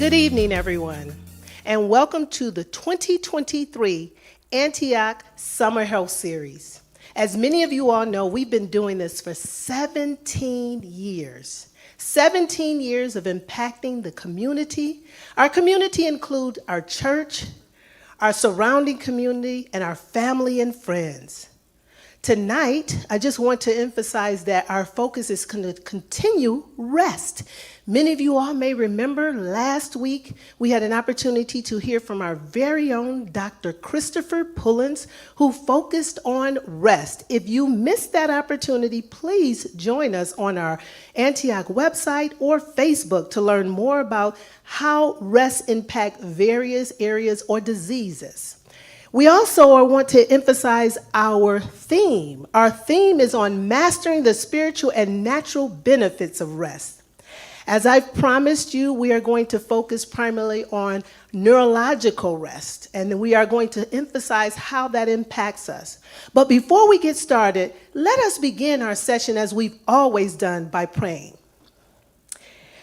Good evening, everyone, and welcome to the 2023 Antioch Summer Health Series. As many of you all know, we've been doing this for 17 years. 17 years of impacting the community. Our community includes our church, our surrounding community, and our family and friends. Tonight, I just want to emphasize that our focus is going to continue rest. Many of you all may remember last week we had an opportunity to hear from our very own Dr. Christopher Pullins, who focused on rest. If you missed that opportunity, please join us on our Antioch website or Facebook to learn more about how rest impacts various areas or diseases. We also want to emphasize our theme. Our theme is on mastering the spiritual and natural benefits of rest. As I've promised you, we are going to focus primarily on neurological rest, and we are going to emphasize how that impacts us. But before we get started, let us begin our session as we've always done by praying.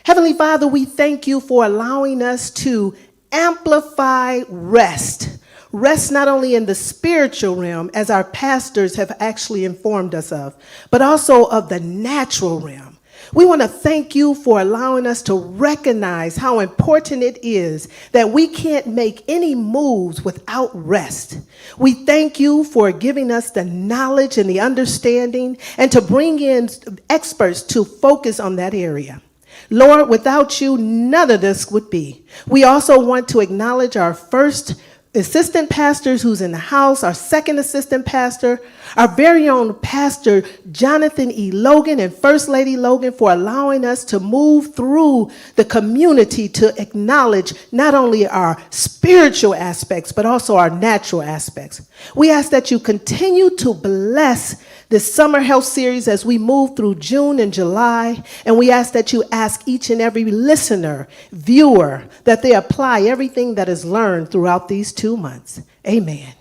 Heavenly Father, we thank you for allowing us to amplify rest. Rest not only in the spiritual realm, as our pastors have actually informed us of, but also of the natural realm. We want to thank you for allowing us to recognize how important it is that we can't make any moves without rest. We thank you for giving us the knowledge and the understanding and to bring in experts to focus on that area. Lord, without you, none of this would be. We also want to acknowledge our first assistant pastors who's in the house, our second assistant pastor, our very own pastor, Jonathan E. Logan, and First Lady Logan, for allowing us to move through the community to acknowledge not only our spiritual aspects, but also our natural aspects. We ask that you continue to bless this summer health series as we move through June and July, and we ask that you ask each and every listener, viewer, that they apply everything that is learned throughout these 2 months. Amen.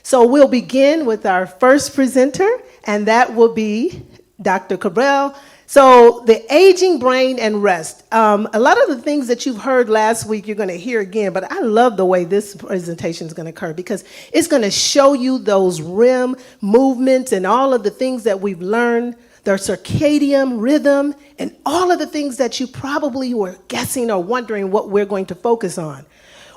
So we'll begin with our first presenter, and that will be Dr. Cabral. So the aging brain and rest. A lot of the things that you've heard last week, you're going to hear again, but I love the way this presentation is going to occur because it's going to show you those REM movements and all of the things that we've learned, their circadian rhythm, and all of the things that you probably were guessing or wondering what we're going to focus on.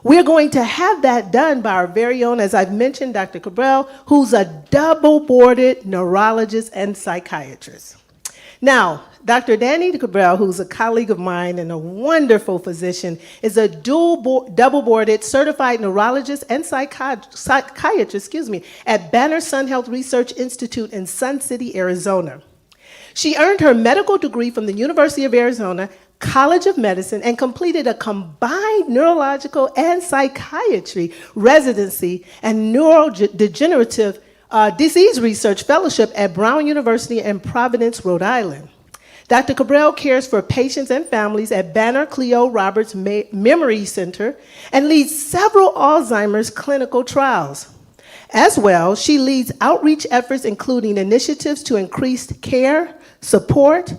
We're going to have that done by our very own, as I've mentioned, Dr. Cabral, who's a double-boarded neurologist and psychiatrist. Now, Dr. Danny Cabral, who's a colleague of mine and a wonderful physician, is a double-boarded certified neurologist and psychiatrist, at Banner Sun Health Research Institute in Sun City, Arizona. She earned her medical degree from the University of Arizona College of Medicine and completed a combined neurological and psychiatry residency and neurodegenerative disease research fellowship at Brown University in Providence, Rhode Island. Dr. Cabral cares for patients and families at Banner Cleo Roberts Memory Center and leads several Alzheimer's clinical trials. As well, she leads outreach efforts including initiatives to increase care, support,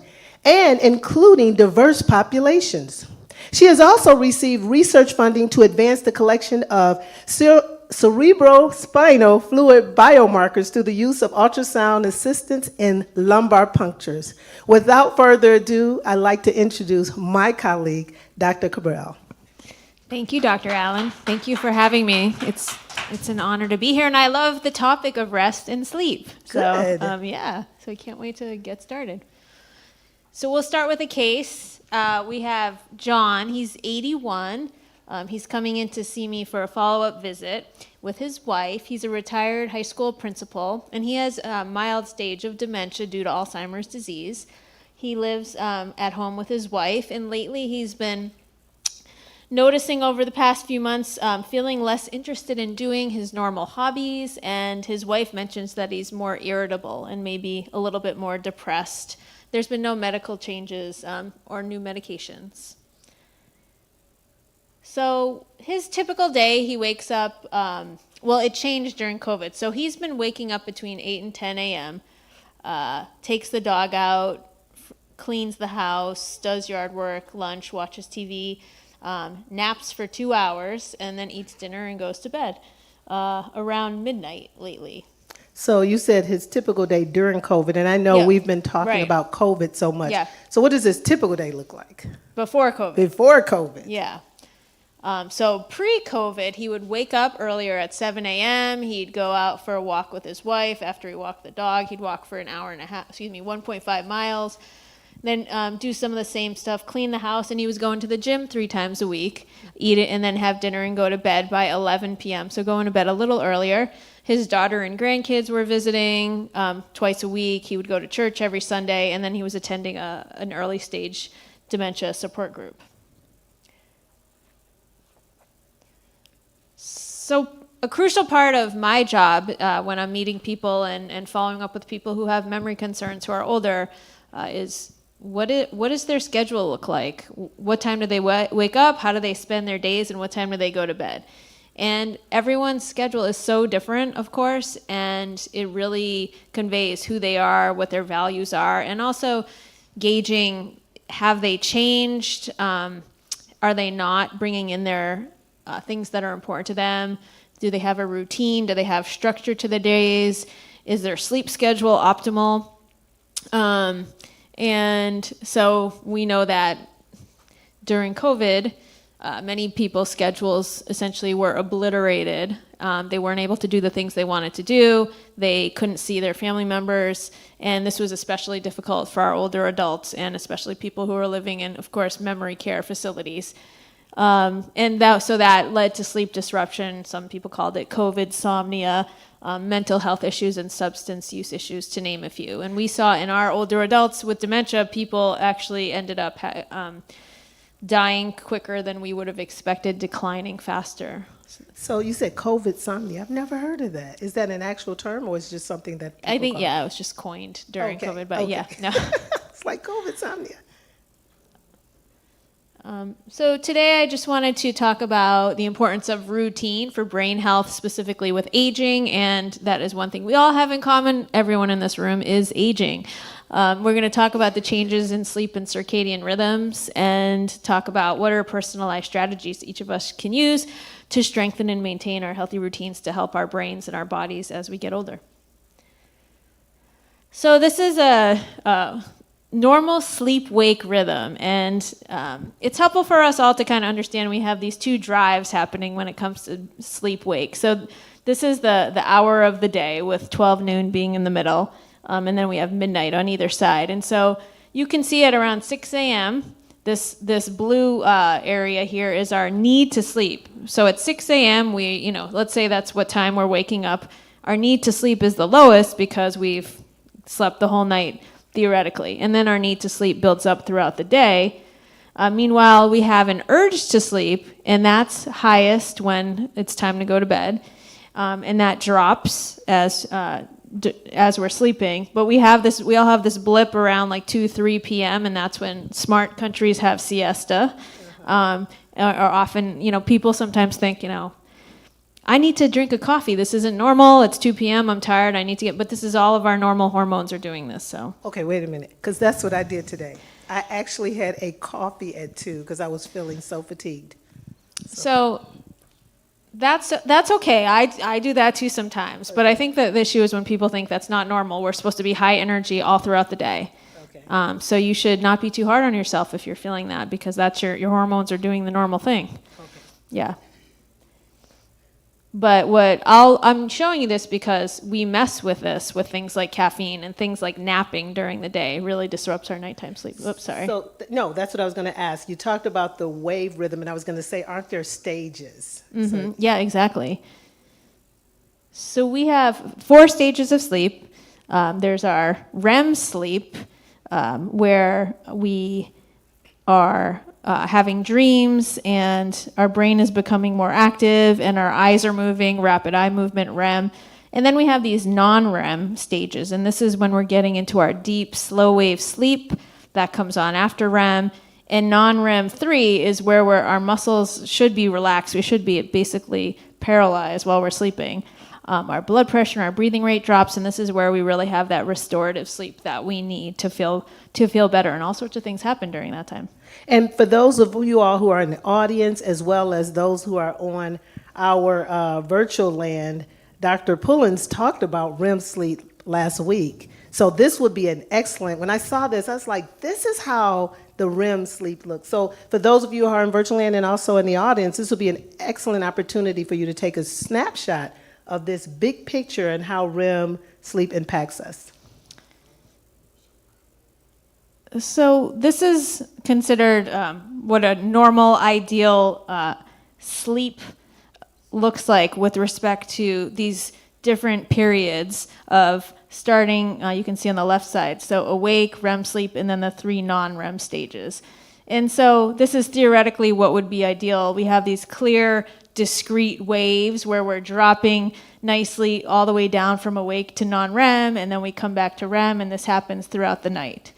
and including diverse populations. She has also received research funding to advance the collection of cerebrospinal fluid biomarkers through the use of ultrasound assistance in lumbar punctures. Without further ado, I'd like to introduce my colleague, Dr. Cabral. Thank you, Dr. Allen. Thank you for having me. It's an honor to be here, and I love the topic of rest and sleep. Good. So I can't wait to get started. So we'll start with a case. We have John. He's 81. He's coming in to see me for a follow-up visit with his wife. He's a retired high school principal, and he has a mild stage of dementia due to Alzheimer's disease. He lives at home with his wife, and lately he's been noticing over the past few months feeling less interested in doing his normal hobbies, and his wife mentions that he's more irritable and maybe a little bit more depressed. There's been no medical changes or new medications. So his typical day, he wakes up, it changed during COVID. So he's been waking up between 8 and 10 a.m., takes the dog out cleans the house, does yard work, lunch, watches TV, naps for 2 hours, and then eats dinner and goes to bed around midnight lately. So you said his typical day during COVID, and I know Yeah, we've been talking right. about COVID so much. Yeah. So what does his typical day look like Before COVID. before COVID? Yeah. So pre-COVID, he would wake up earlier at 7 a.m. He'd go out for a walk with his wife. After he walked the dog, he'd walk for an hour and a half, 1.5 miles. Then do some of the same stuff, clean the house, and he was going to the gym 3 times a week, eat it, and then have dinner and go to bed by 11 p.m. So going to bed a little earlier. His daughter and grandkids were visiting twice a week. He would go to church every Sunday, and then he was attending an early stage dementia support group. So a crucial part of my job when I'm meeting people and following up with people who have memory concerns who are older is what does their schedule look like? What time do they wake up? How do they spend their days? And what time do they go to bed? And everyone's schedule is so different, of course, and it really conveys who they are, what their values are, and also gauging, have they changed? Are they not bringing in their things that are important to them? Do they have a routine? Do they have structure to the days? Is their sleep schedule optimal? And so we know that during COVID, many people's schedules essentially were obliterated. They weren't able to do the things they wanted to do. They couldn't see their family members. And this was especially difficult for our older adults and especially people who are living in, of course, memory care facilities. And that led to sleep disruption. Some people called it COVID-somnia, mental health issues and substance use issues, to name a few. And we saw in our older adults with dementia, people actually ended up dying quicker than we would have expected, declining faster. So you said COVID-somnia. I've never heard of that. Is that an actual term, or is it just something that people I think, call yeah, it was just coined during Okay, COVID, but okay. yeah, no. It's like COVID-somnia. So today I just wanted to talk about the importance of routine for brain health, specifically with aging, and that is one thing we all have in common. Everyone in this room is aging. We're going to talk about the changes in sleep and circadian rhythms and talk about what are personalized strategies each of us can use to strengthen and maintain our healthy routines to help our brains and our bodies as we get older. So this is a normal sleep-wake rhythm, and it's helpful for us all to kind of understand we have these two drives happening when it comes to sleep-wake. So this is the hour of the day, with 12 noon being in the middle, and then we have midnight on either side. And so you can see at around 6 a.m., this blue area here is our need to sleep. So at 6 a.m., let's say that's what time we're waking up. Our need to sleep is the lowest because we've slept the whole night, theoretically. And then our need to sleep builds up throughout the day. Meanwhile, we have an urge to sleep, and that's highest when it's time to go to bed. And that drops as we're sleeping. But we all have this blip around like 2, 3 p.m., and that's when smart countries have siesta. Or often, people sometimes think, I need to drink a coffee. This isn't normal. It's 2 p.m. I'm tired. I need to but this is all of our normal hormones are doing this. So Okay, wait a minute, because that's what I did today. I actually had a coffee at 2 because I was feeling so fatigued. So that's okay. I do that too sometimes. But I think that the issue is when people think that's not normal. We're supposed to be high energy all throughout the day. Okay. So you should not be too hard on yourself if you're feeling that, because that's your hormones are doing the normal thing. Okay. Yeah. But I'm showing you this because we mess with this with things like caffeine and things like napping during the day. It really disrupts our nighttime sleep. Oops, sorry. So, no, that's what I was going to ask. You talked about the wave rhythm, and I was going to say, aren't there stages? So, Yeah, exactly. So we have 4 stages of sleep. There's our REM sleep, where we are having dreams and our brain is becoming more active and our eyes are moving, rapid eye movement, REM. And then we have these non-REM stages, and this is when we're getting into our deep, slow wave sleep. That comes on after REM. And non-REM 3 is where our muscles should be relaxed. We should be basically paralyzed while we're sleeping. our blood pressure and our breathing rate drops, and this is where we really have that restorative sleep that we need to feel better, and all sorts of things happen during that time. And for those of you all who are in the audience, as well as those who are on our virtual land, Dr. Pullins talked about REM sleep last week. So this would be an excellent, when I saw this, I was like, this is how the REM sleep looks. So for those of you who are in virtual land and also in the audience, this would be an excellent opportunity for you to take a snapshot of this big picture and how REM sleep impacts us. So this is considered what a normal, ideal sleep looks like with respect to these different periods of starting, you can see on the left side, so awake, REM sleep, and then the 3 non-REM stages. And so this is theoretically what would be ideal. We have these clear, discrete waves where we're dropping nicely all the way down from awake to non-REM, and then we come back to REM, and this happens throughout the night.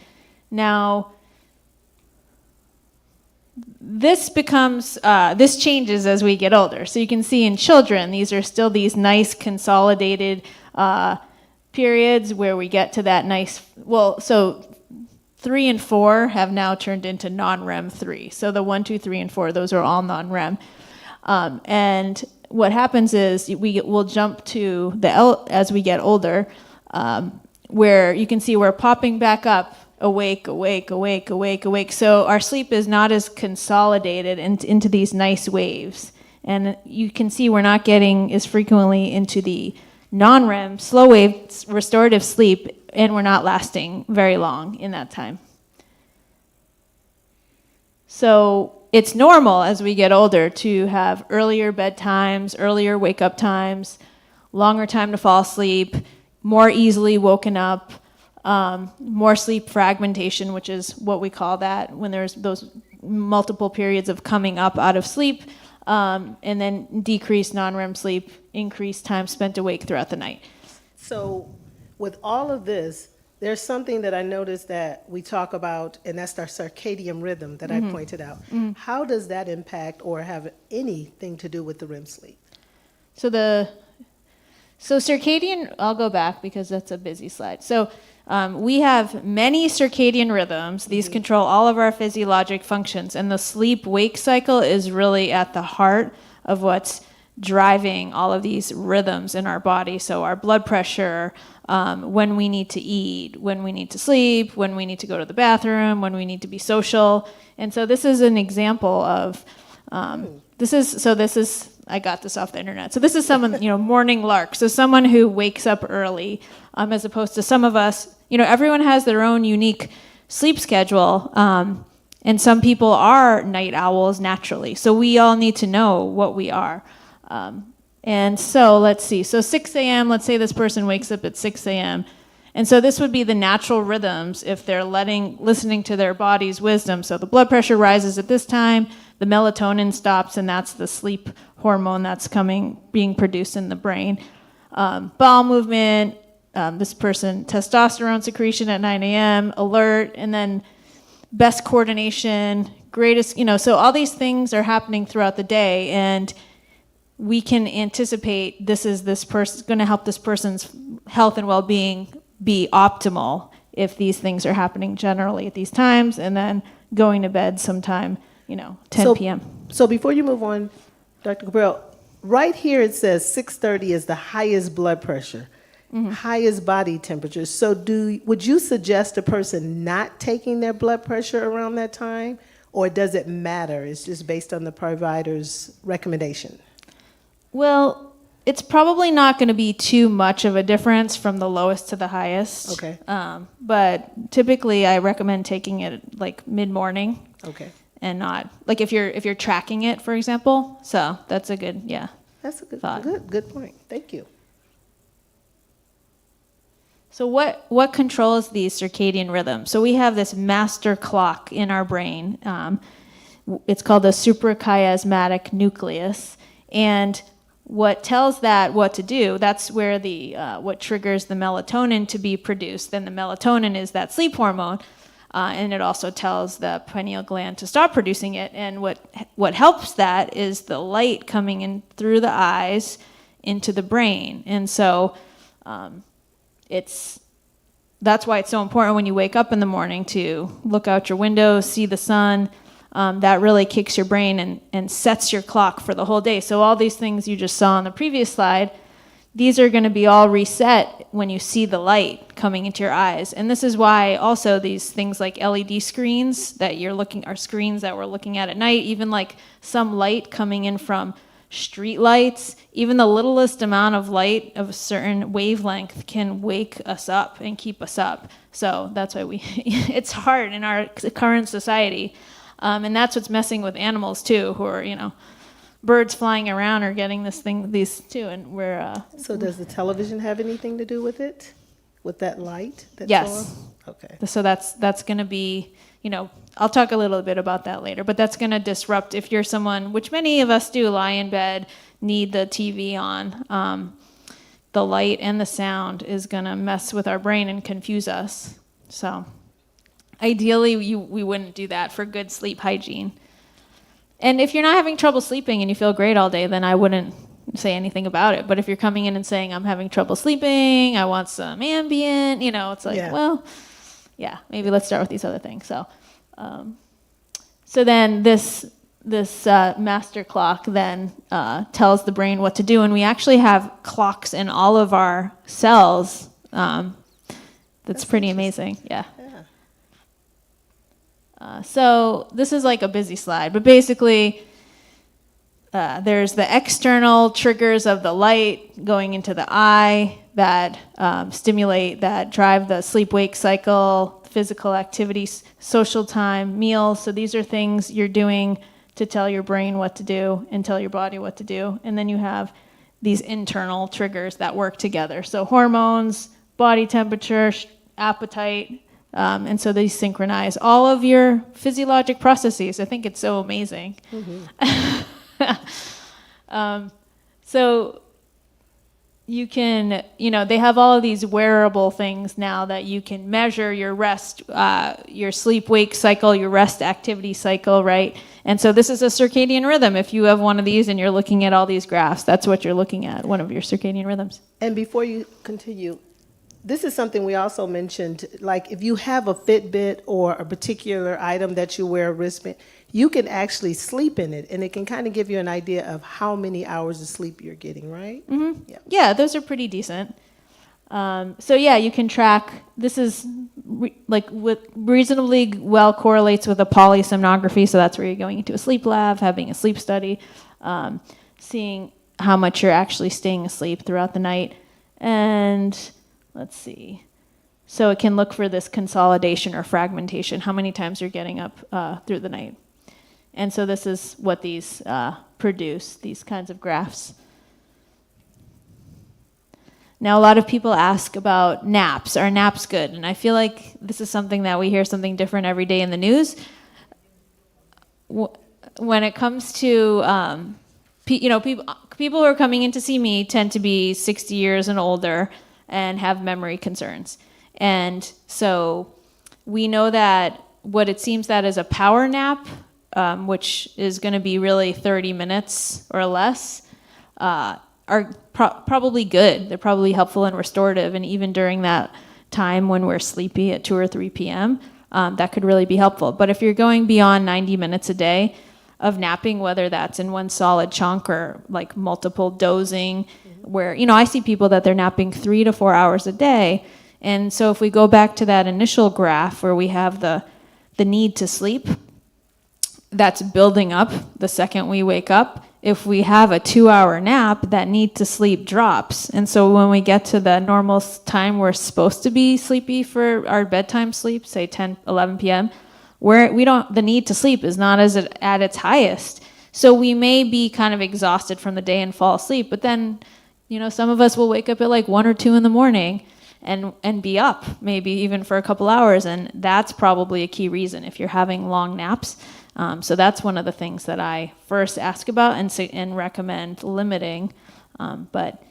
Now, this changes as we get older. So you can see in children, these are still these nice consolidated periods where we get to that nice, so 3 and 4 have now turned into non-REM 3. So the 1, 2, 3, and 4, those are all non-REM. And what happens is we'll jump to as we get older, where you can see we're popping back up, awake, awake, awake, awake, awake. So our sleep is not as consolidated into these nice waves. And you can see we're not getting as frequently into the non-REM, slow wave, restorative sleep, and we're not lasting very long in that time. So it's normal as we get older to have earlier bedtimes, earlier wake-up times, longer time to fall asleep, more easily woken up, more sleep fragmentation, which is what we call that, when there's those multiple periods of coming up out of sleep, and then decreased non-REM sleep, increased time spent awake throughout the night. So with all of this, there's something that I noticed that we talk about, and that's our circadian rhythm that I pointed out. How does that impact or have anything to do with the REM sleep? So circadian, I'll go back because that's a busy slide. So we have many circadian rhythms. These control all of our physiologic functions, and the sleep-wake cycle is really at the heart of what's driving all of these rhythms in our body. So our blood pressure, when we need to eat, when we need to sleep, when we need to go to the bathroom, when we need to be social. And so this is an example of, I got this off the internet. So this is someone, morning lark. So someone who wakes up early, as opposed to some of us, everyone has their own unique sleep schedule. And some people are night owls naturally. So we all need to know what we are. And so let's see. So 6 a.m., let's say this person wakes up at 6 a.m. And so this would be the natural rhythms if they're listening to their body's wisdom. So the blood pressure rises at this time, the melatonin stops, and that's the sleep hormone that's being produced in the brain. Bowel movement, this person, testosterone secretion at 9 a.m., alert, and then best coordination, greatest, so all these things are happening throughout the day, and we can anticipate this person going to help this person's health and well-being be optimal if these things are happening generally at these times, and then going to bed sometime, 10 p.m. So before you move on, Dr. Cabral, right here it says 6:30 is the highest blood pressure, highest body temperature. So would you suggest a person not taking their blood pressure around that time, or does it matter? It's just based on the provider's recommendation? Well, it's probably not going to be too much of a difference from the lowest to the highest. Okay. But typically, I recommend taking it like mid-morning. Okay. And not like if you're tracking it, for example. So that's a good That's a thought. good point. Thank you. So what controls these circadian rhythms? So we have this master clock in our brain. It's called the suprachiasmatic nucleus, and what tells that what to do, that's where what triggers the melatonin to be produced. Then the melatonin is that sleep hormone, and it also tells the pineal gland to stop producing it. And what helps that is the light coming in through the eyes into the brain. And so that's why it's so important when you wake up in the morning to look out your window, see the sun. That really kicks your brain and sets your clock for the whole day. So all these things you just saw on the previous slide, these are going to be all reset when you see the light coming into your eyes. And this is why also these things like LED screens that are screens that we're looking at night, even like some light coming in from street lights, even the littlest amount of light of a certain wavelength can wake us up and keep us up. So that's why it's hard in our current society. And that's what's messing with animals too, who are, birds flying around are getting these too, and we're. So does the television have anything to do with it, with that light? That's Yes. on? Okay. So that's going to be, I'll talk a little bit about that later, but that's going to disrupt if you're someone, which many of us do, lie in bed, need the TV on. The light and the sound is going to mess with our brain and confuse us. So ideally, we wouldn't do that for good sleep hygiene. And if you're not having trouble sleeping and you feel great all day, then I wouldn't say anything about it. But if you're coming in and saying, I'm having trouble sleeping, I want some Ambien, it's like, well, yeah, maybe let's start with these other things. So then this master clock then tells the brain what to do. And we actually have clocks in all of our cells. That's pretty amazing. Yeah. So this is like a busy slide, but basically there's the external triggers of the light going into the eye that stimulate, that drive the sleep-wake cycle, physical activities, social time, meals. So these are things you're doing to tell your brain what to do and tell your body what to do. And then you have these internal triggers that work together. So hormones, body temperature, appetite, and so they synchronize all of your physiologic processes. I think it's so amazing. Mm-hmm. So you can, they have all of these wearable things now that you can measure your rest, your sleep-wake cycle, your rest activity cycle, right? And so this is a circadian rhythm. If you have one of these and you're looking at all these graphs, that's what you're looking at, one of your circadian rhythms. And before you continue, this is something we also mentioned, like if you have a Fitbit or a particular item that you wear, a wristband, you can actually sleep in it, and it can kind of give you an idea of how many hours of sleep you're getting, right? Mm-hmm. Yeah, those are pretty decent. So yeah, you can track, this is reasonably well correlates with a polysomnography, so that's where you're going into a sleep lab, having a sleep study, seeing how much you're actually staying asleep throughout the night, and let's see. So it can look for this consolidation or fragmentation, how many times you're getting up through the night. And so this is what these produce, these kinds of graphs. Now, a lot of people ask about naps. Are naps good? And I feel like this is something that we hear something different every day in the news. When it comes to, people who are coming in to see me tend to be 60 years and older and have memory concerns. And so we know that what it seems that is a power nap, which is going to be really 30 minutes or less, are probably good. They're probably helpful and restorative. And even during that time when we're sleepy at 2 or 3 p.m., that could really be helpful. But if you're going beyond 90 minutes a day of napping, whether that's in one solid chunk or like multiple dozing, where, I see people that they're napping 3 to 4 hours a day. And so if we go back to that initial graph where we have the need to sleep, that's building up the second we wake up. If we have a 2-hour nap, that need to sleep drops. And so when we get to the normal time we're supposed to be sleepy for our bedtime sleep, say 10, 11 p.m., the need to sleep is not at its highest. So we may be kind of exhausted from the day and fall asleep, but then, some of us will wake up at like 1 or 2 in the morning and be up maybe even for a couple hours. And that's probably a key reason if you're having long naps. So that's one of the things that I first ask about and recommend limiting. But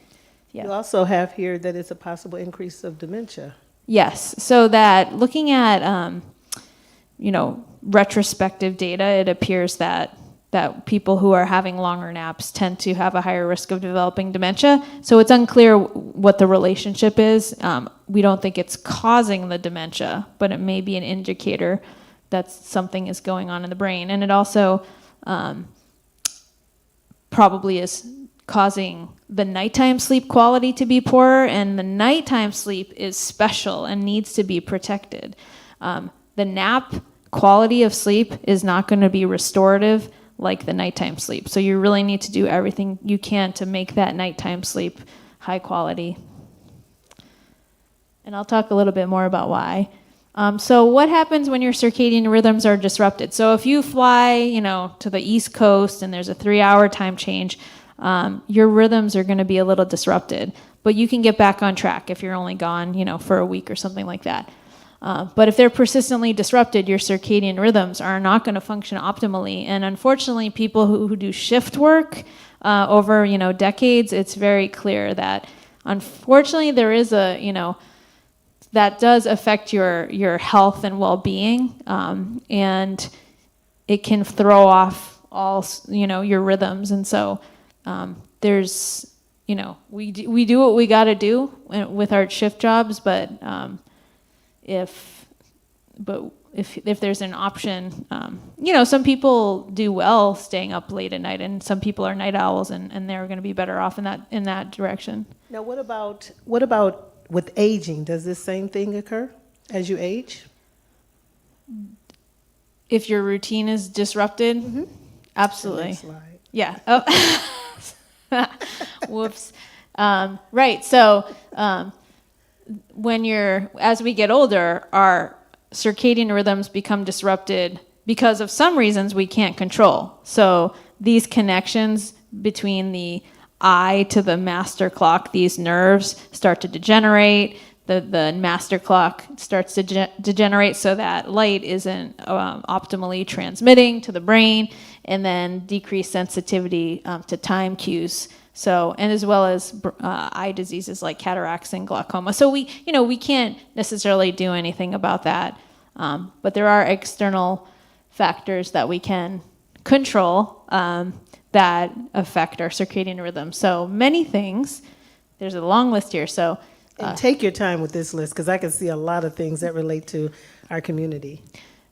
yeah. You also have here that it's a possible increase of dementia. Yes. So that looking at, retrospective data, it appears that that people who are having longer naps tend to have a higher risk of developing dementia. So it's unclear what the relationship is. We don't think it's causing the dementia, but it may be an indicator that something is going on in the brain. And it also probably is causing the nighttime sleep quality to be poorer, and the nighttime sleep is special and needs to be protected. The nap quality of sleep is not going to be restorative like the nighttime sleep. So you really need to do everything you can to make that nighttime sleep high quality. And I'll talk a little bit more about why. So what happens when your circadian rhythms are disrupted? So if you fly, to the East Coast and there's a 3-hour time change, your rhythms are going to be a little disrupted. But you can get back on track if you're only gone, for a week or something like that. But if they're persistently disrupted, your circadian rhythms are not going to function optimally. And unfortunately, people who do shift work over, decades, it's very clear that unfortunately there is that does affect your health and well-being, and it can throw off all, your rhythms. And so there's, we do what we got to do with our shift jobs, but if there's an option, some people do well staying up late at night, and some people are night owls, and they're going to be better off in that direction. Now, what about with aging? Does this same thing occur as you age? If your routine is disrupted, Mm-hmm. Absolutely. Next slide. Yeah. Oh. Whoops. Right. So as we get older, our circadian rhythms become disrupted because of some reasons we can't control. So these connections between the eye to the master clock, these nerves start to degenerate. The master clock starts to degenerate so that light isn't optimally transmitting to the brain, and then decreased sensitivity to time cues. So, and as well as eye diseases like cataracts and glaucoma. So we can't necessarily do anything about that, but there are external factors that we can control that affect our circadian rhythm. So many things. There's a long list here. So. And take your time with this list, because I can see a lot of things that relate to our community.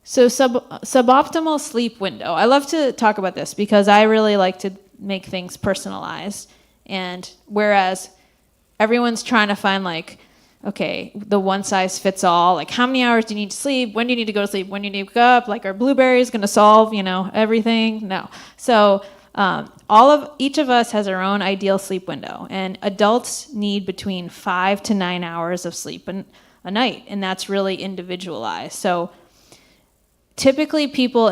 So suboptimal sleep window. I love to talk about this because I really like to make things personalized. And whereas everyone's trying to find the one size fits all, like how many hours do you need to sleep? When do you need to go to sleep? When do you need to wake up? Like are blueberries going to solve, everything? No. So each of us has our own ideal sleep window, and adults need between 5 to 9 hours of sleep a night, and that's really individualized. So typically people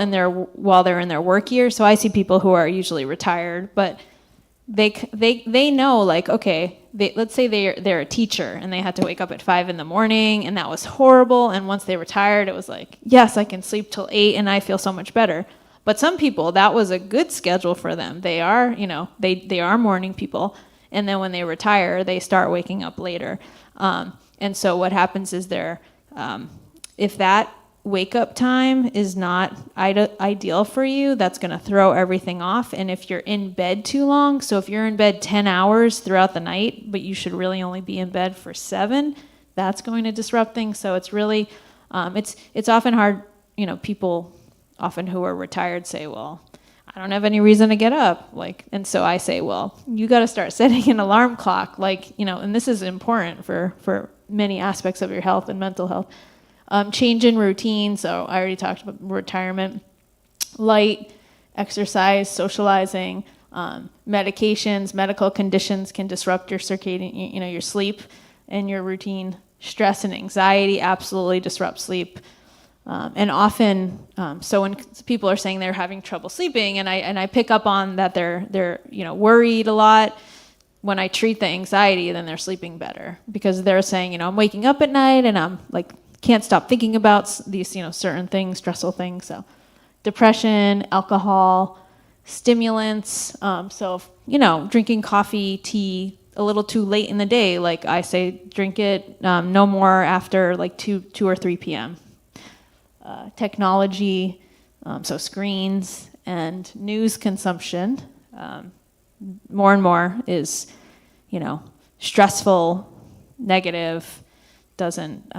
while they're in their work year, so I see people who are usually retired, but they know let's say they're a teacher and they had to wake up at 5 a.m. and that was horrible, and once they retired it was like, yes, I can sleep till 8 and I feel so much better. But some people, that was a good schedule for them. They are, they are morning people. And then when they retire, they start waking up later. And so what happens is if that wake up time is not ideal for you, that's going to throw everything off. And if you're in bed too long, so if you're in bed 10 hours throughout the night, but you should really only be in bed for 7, that's going to disrupt things. So it's really, it's often hard, people often who are retired say, well, I don't have any reason to get up. And so I say, well, you got to start setting an alarm clock. And this is important for many aspects of your health and mental health. Change in routine. So I already talked about retirement, light, exercise, socializing, medications, medical conditions can disrupt your circadian, your sleep and your routine. Stress and anxiety absolutely disrupt sleep. And often, so when people are saying they're having trouble sleeping, and I pick up on that they're worried a lot, when I treat the anxiety, then they're sleeping better because they're saying, I'm waking up at night and I'm can't stop thinking about these certain things, stressful things. So depression, alcohol, stimulants. So drinking coffee, tea a little too late in the day, like I say, drink it no more after 2 or 3 p.m. Technology, so screens, and news consumption, more and more is, stressful, negative, doesn't,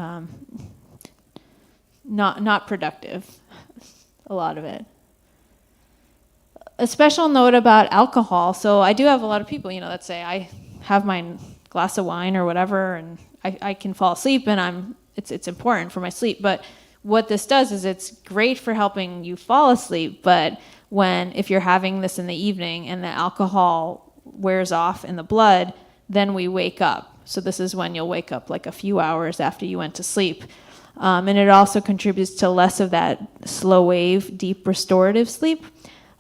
not productive, a lot of it. A special note about alcohol. So I do have a lot of people, that say I have my glass of wine or whatever, and I can fall asleep, and it's important for my sleep. But what this does is it's great for helping you fall asleep. But if you're having this in the evening and the alcohol wears off in the blood, then we wake up. So this is when you'll wake up like a few hours after you went to sleep. And it also contributes to less of that slow wave, deep restorative sleep,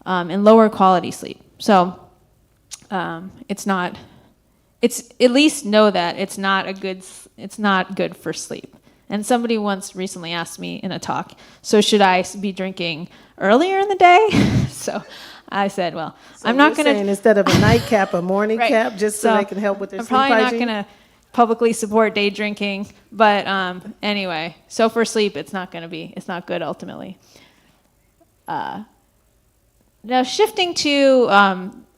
and lower quality sleep. So it's at least know that it's not good for sleep. And somebody once recently asked me in a talk, so should I be drinking earlier in the day? So I said, well, So I'm not you're going saying to. instead of a nightcap, a morning Right. cap, just so they can help with their I'm sleep probably hygiene? not going to publicly support day drinking, but anyway, so for sleep, it's not good ultimately. Now shifting to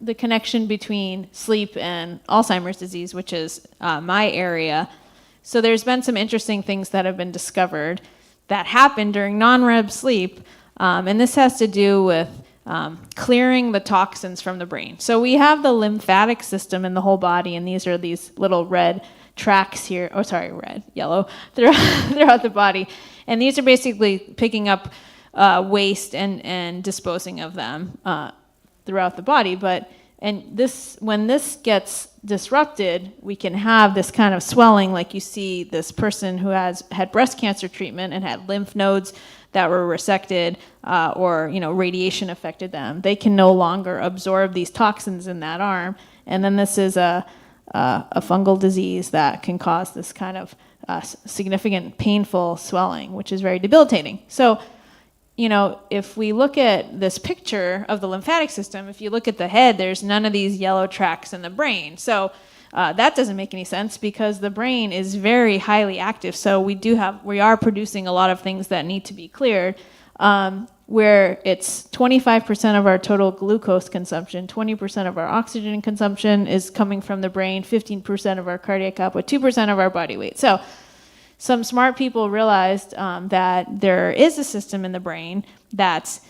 the connection between sleep and Alzheimer's disease, which is my area. So there's been some interesting things that have been discovered that happen during non-REM sleep, and this has to do with clearing the toxins from the brain. So we have the lymphatic system in the whole body, and these are these little red tracks here, yellow, throughout the body. And these are basically picking up waste and disposing of them throughout the body. When this gets disrupted, we can have this kind of swelling, like you see this person who had breast cancer treatment and had lymph nodes that were resected, or radiation affected them. They can no longer absorb these toxins in that arm, and then this is a fungal disease that can cause this kind of significant painful swelling, which is very debilitating. So, if we look at this picture of the lymphatic system, if you look at the head, there's none of these yellow tracks in the brain. So that doesn't make any sense because the brain is very highly active. So we are producing a lot of things that need to be cleared, where it's 25% of our total glucose consumption, 20% of our oxygen consumption is coming from the brain, 15% of our cardiac output, 2% of our body weight. So some smart people realized that there is a system in the brain that's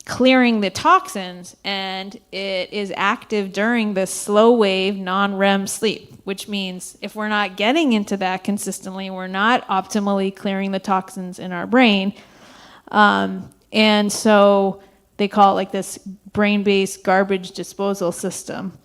clearing the toxins, and it is active during the slow wave non-REM sleep, which means if we're not getting into that consistently, we're not optimally clearing the toxins in our brain. And so they call it like this brain-based garbage disposal system.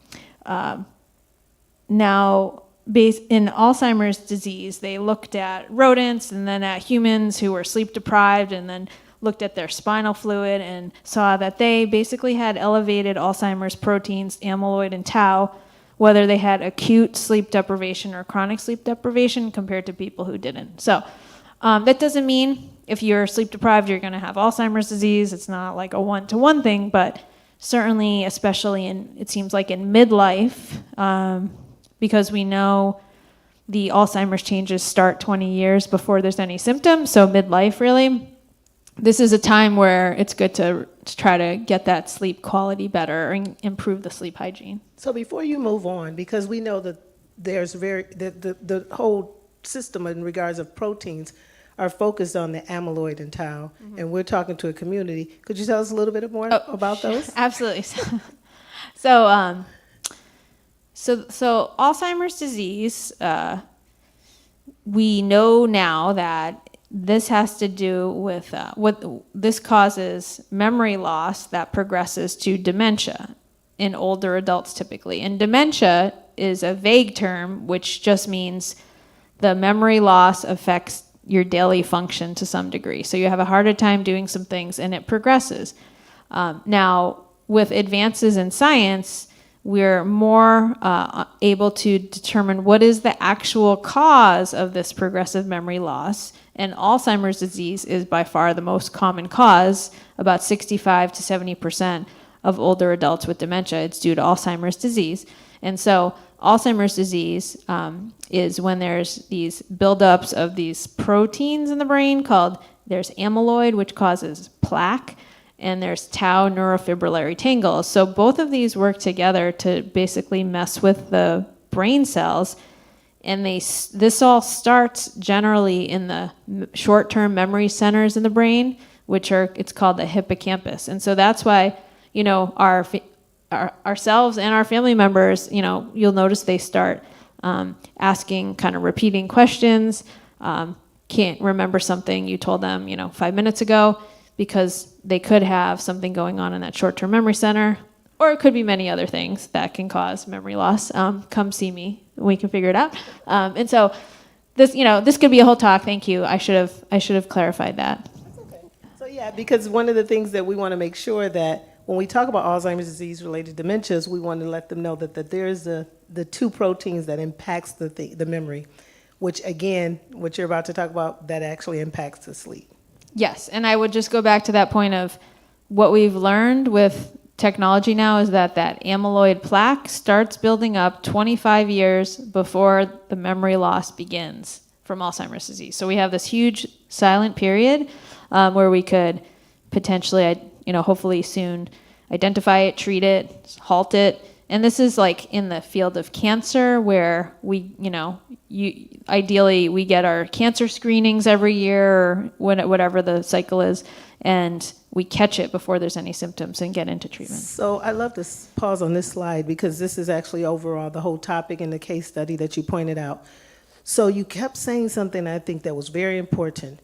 Now, in Alzheimer's disease, they looked at rodents and then at humans who were sleep deprived, and then looked at their spinal fluid and saw that they basically had elevated Alzheimer's proteins, amyloid and tau, whether they had acute sleep deprivation or chronic sleep deprivation compared to people who didn't. So that doesn't mean if you're sleep deprived, you're going to have Alzheimer's disease. It's not like a one-to-one thing, but certainly, especially it seems like in midlife, because we know the Alzheimer's changes start 20 years before there's any symptoms, so midlife really. This is a time where it's good to try to get that sleep quality better and improve the sleep hygiene. So before you move on, because we know that there's the whole system in regards of proteins are focused on the amyloid and tau, and we're talking to a community. Could you tell us a little bit more about those? Absolutely. So Alzheimer's disease, we know now that this has to do with what this causes memory loss that progresses to dementia in older adults typically. And dementia is a vague term, which just means the memory loss affects your daily function to some degree. So you have a harder time doing some things and it progresses. Now, with advances in science, we're more able to determine what is the actual cause of this progressive memory loss. And Alzheimer's disease is by far the most common cause. About 65 to 70% of older adults with dementia, it's due to Alzheimer's disease. And so Alzheimer's disease is when there's these buildups of these proteins in the brain there's amyloid, which causes plaque, and there's tau neurofibrillary tangles. So both of these work together to basically mess with the brain cells. And this all starts generally in the short-term memory centers in the brain, it's called the hippocampus. And so that's why, ourselves and our family members, you'll notice they start asking kind of repeating questions, can't remember something you told them, 5 minutes ago, because they could have something going on in that short-term memory center, or it could be many other things that can cause memory loss. Come see me, we can figure it out. And so this could be a whole talk. Thank you. I should have clarified that. That's okay. So yeah, because one of the things that we want to make sure that when we talk about Alzheimer's disease-related dementias, we want to let them know that there's the two proteins that impacts the memory, which again, what you're about to talk about, that actually impacts the sleep. Yes, and I would just go back to that point of what we've learned with technology now is that amyloid plaque starts building up 25 years before the memory loss begins from Alzheimer's disease. So we have this huge silent period where we could potentially, hopefully soon identify it, treat it, halt it. And this is like in the field of cancer where ideally we get our cancer screenings every year or whatever the cycle is, and we catch it before there's any symptoms and get into treatment. So I love to pause on this slide because this is actually overall the whole topic in the case study that you pointed out. So you kept saying something I think that was very important.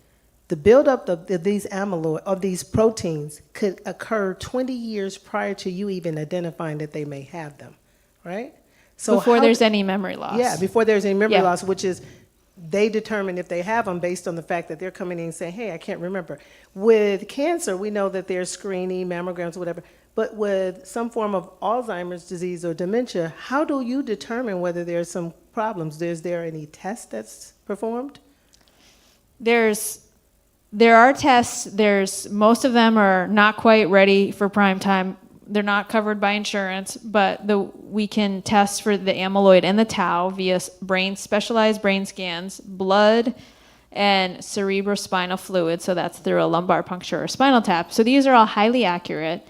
The buildup of these amyloid, of these proteins, could occur 20 years prior to you even identifying that they may have them, right? So before there's any memory loss. Yeah, before there's any memory loss, which is they determine if they have them based on the fact that they're coming in and saying, hey, I can't remember. With cancer, we know that there's screening, mammograms, whatever. But with some form of Alzheimer's disease or dementia, how do you determine whether there's some problems? Is there any test that's performed? There are tests. Most of them are not quite ready for prime time. They're not covered by insurance, but we can test for the amyloid and the tau via specialized brain scans, blood, and cerebrospinal fluid. So that's through a lumbar puncture or spinal tap. So these are all highly accurate.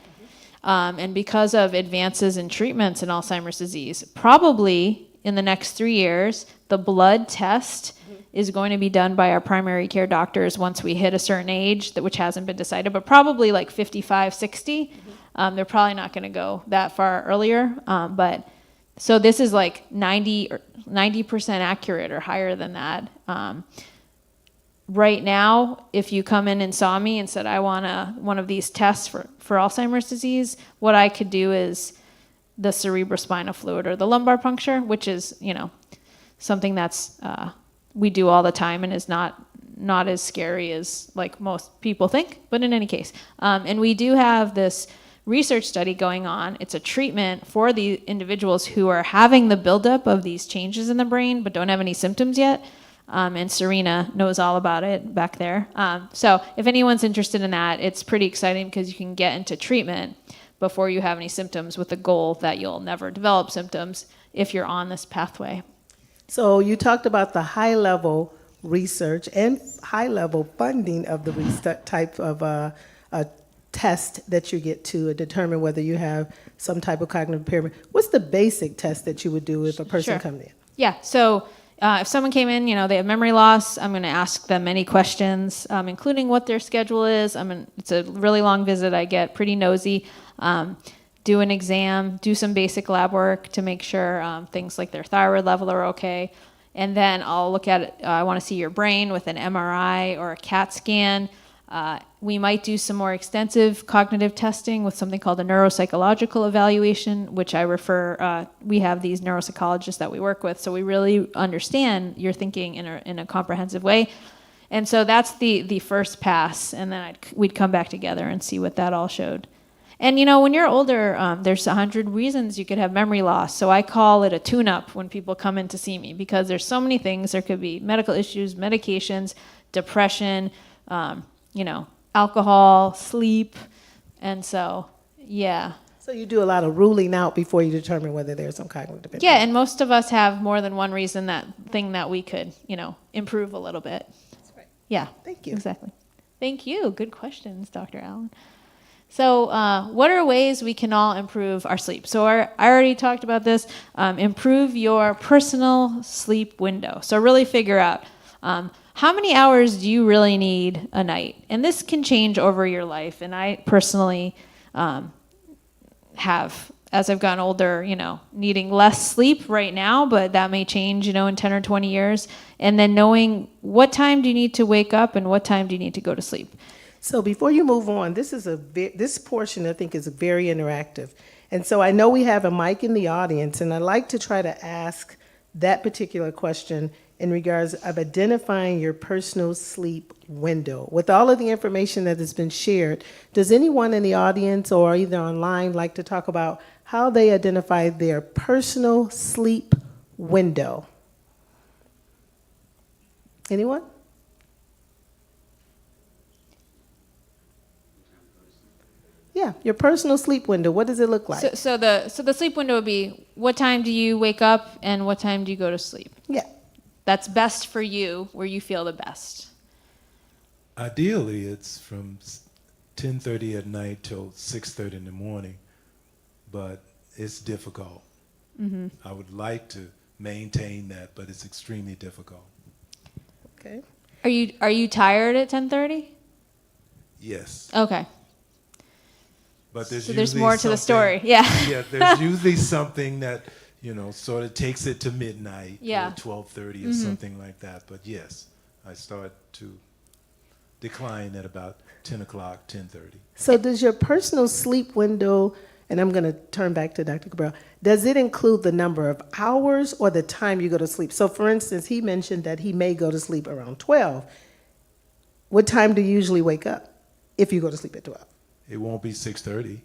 And because of advances in treatments in Alzheimer's disease, probably in the next 3 years, the blood test is going to be done by our primary care doctors once we hit a certain age, which hasn't been decided, but probably like 55, 60. They're probably not going to go that far earlier. But so this is like 90% accurate or higher than that. Right now, if you come in and saw me and said, I want one of these tests for Alzheimer's disease, what I could do is the cerebrospinal fluid or the lumbar puncture, which is, something that's we do all the time and is not as scary as like most people think, but in any case. And we do have this research study going on. It's a treatment for the individuals who are having the buildup of these changes in the brain but don't have any symptoms yet. And Serena knows all about it back there. So if anyone's interested in that, it's pretty exciting because you can get into treatment before you have any symptoms with the goal that you'll never develop symptoms if you're on this pathway. So you talked about the high-level research and high-level funding of the type of a test that you get to determine whether you have some type of cognitive impairment. What's the basic test that you would do if a person comes in? Yeah, so if someone came in, they have memory loss, I'm going to ask them many questions, including what their schedule is. It's a really long visit. I get pretty nosy. Do an exam, do some basic lab work to make sure things like their thyroid level are okay. And then I'll look at it. I want to see your brain with an MRI or a CAT scan. We might do some more extensive cognitive testing with something called a neuropsychological evaluation, which we have these neuropsychologists that we work with, so we really understand your thinking in a comprehensive way. And so that's the first pass, and then we'd come back together and see what that all showed. And when you're older, there's 100 reasons you could have memory loss. So I call it a tune-up when people come in to see me because there's so many things. There could be medical issues, medications, depression, alcohol, sleep, and so, yeah. So you do a lot of ruling out before you determine whether there's some cognitive impairment. Yeah, and most of us have more than one reason that we could, improve a little bit. That's right. Yeah. Thank you. Exactly. Thank you. Good questions, Dr. Allen. So, what are ways we can all improve our sleep? So, I already talked about this. Improve your personal sleep window. So, really figure out how many hours do you really need a night? And this can change over your life. And I personally have, as I've gotten older, needing less sleep right now, but that may change, in 10 or 20 years. And then knowing what time do you need to wake up and what time do you need to go to sleep. So before you move on, this portion I think is very interactive. And so I know we have a mic in the audience, and I'd like to try to ask that particular question in regards of identifying your personal sleep window. With all of the information that has been shared, does anyone in the audience or either online like to talk about how they identify their personal sleep window? Anyone? Yeah, your personal sleep window. What does it look like? So the sleep window would be what time do you wake up and what time do you go to sleep? Yeah. That's best for you, where you feel the best. Ideally, it's from 10:30 at night till 6:30 in the morning, but it's difficult. Mm-hmm. I would like to maintain that, but it's extremely difficult. Okay. Are you tired at 10:30? Yes. Okay. But there's So there's usually more to the something- story. Yeah. Yeah, there's usually something that, sort of takes it to midnight Yeah. or 12:30 or something like that. But yes, I start to decline at about 10 o'clock, 10:30. So does your personal sleep window, and I'm going to turn back to Dr. Cabral, does it include the number of hours or the time you go to sleep? So for instance, he mentioned that he may go to sleep around 12. What time do you usually wake up if you go to sleep at 12? It won't be 6:30.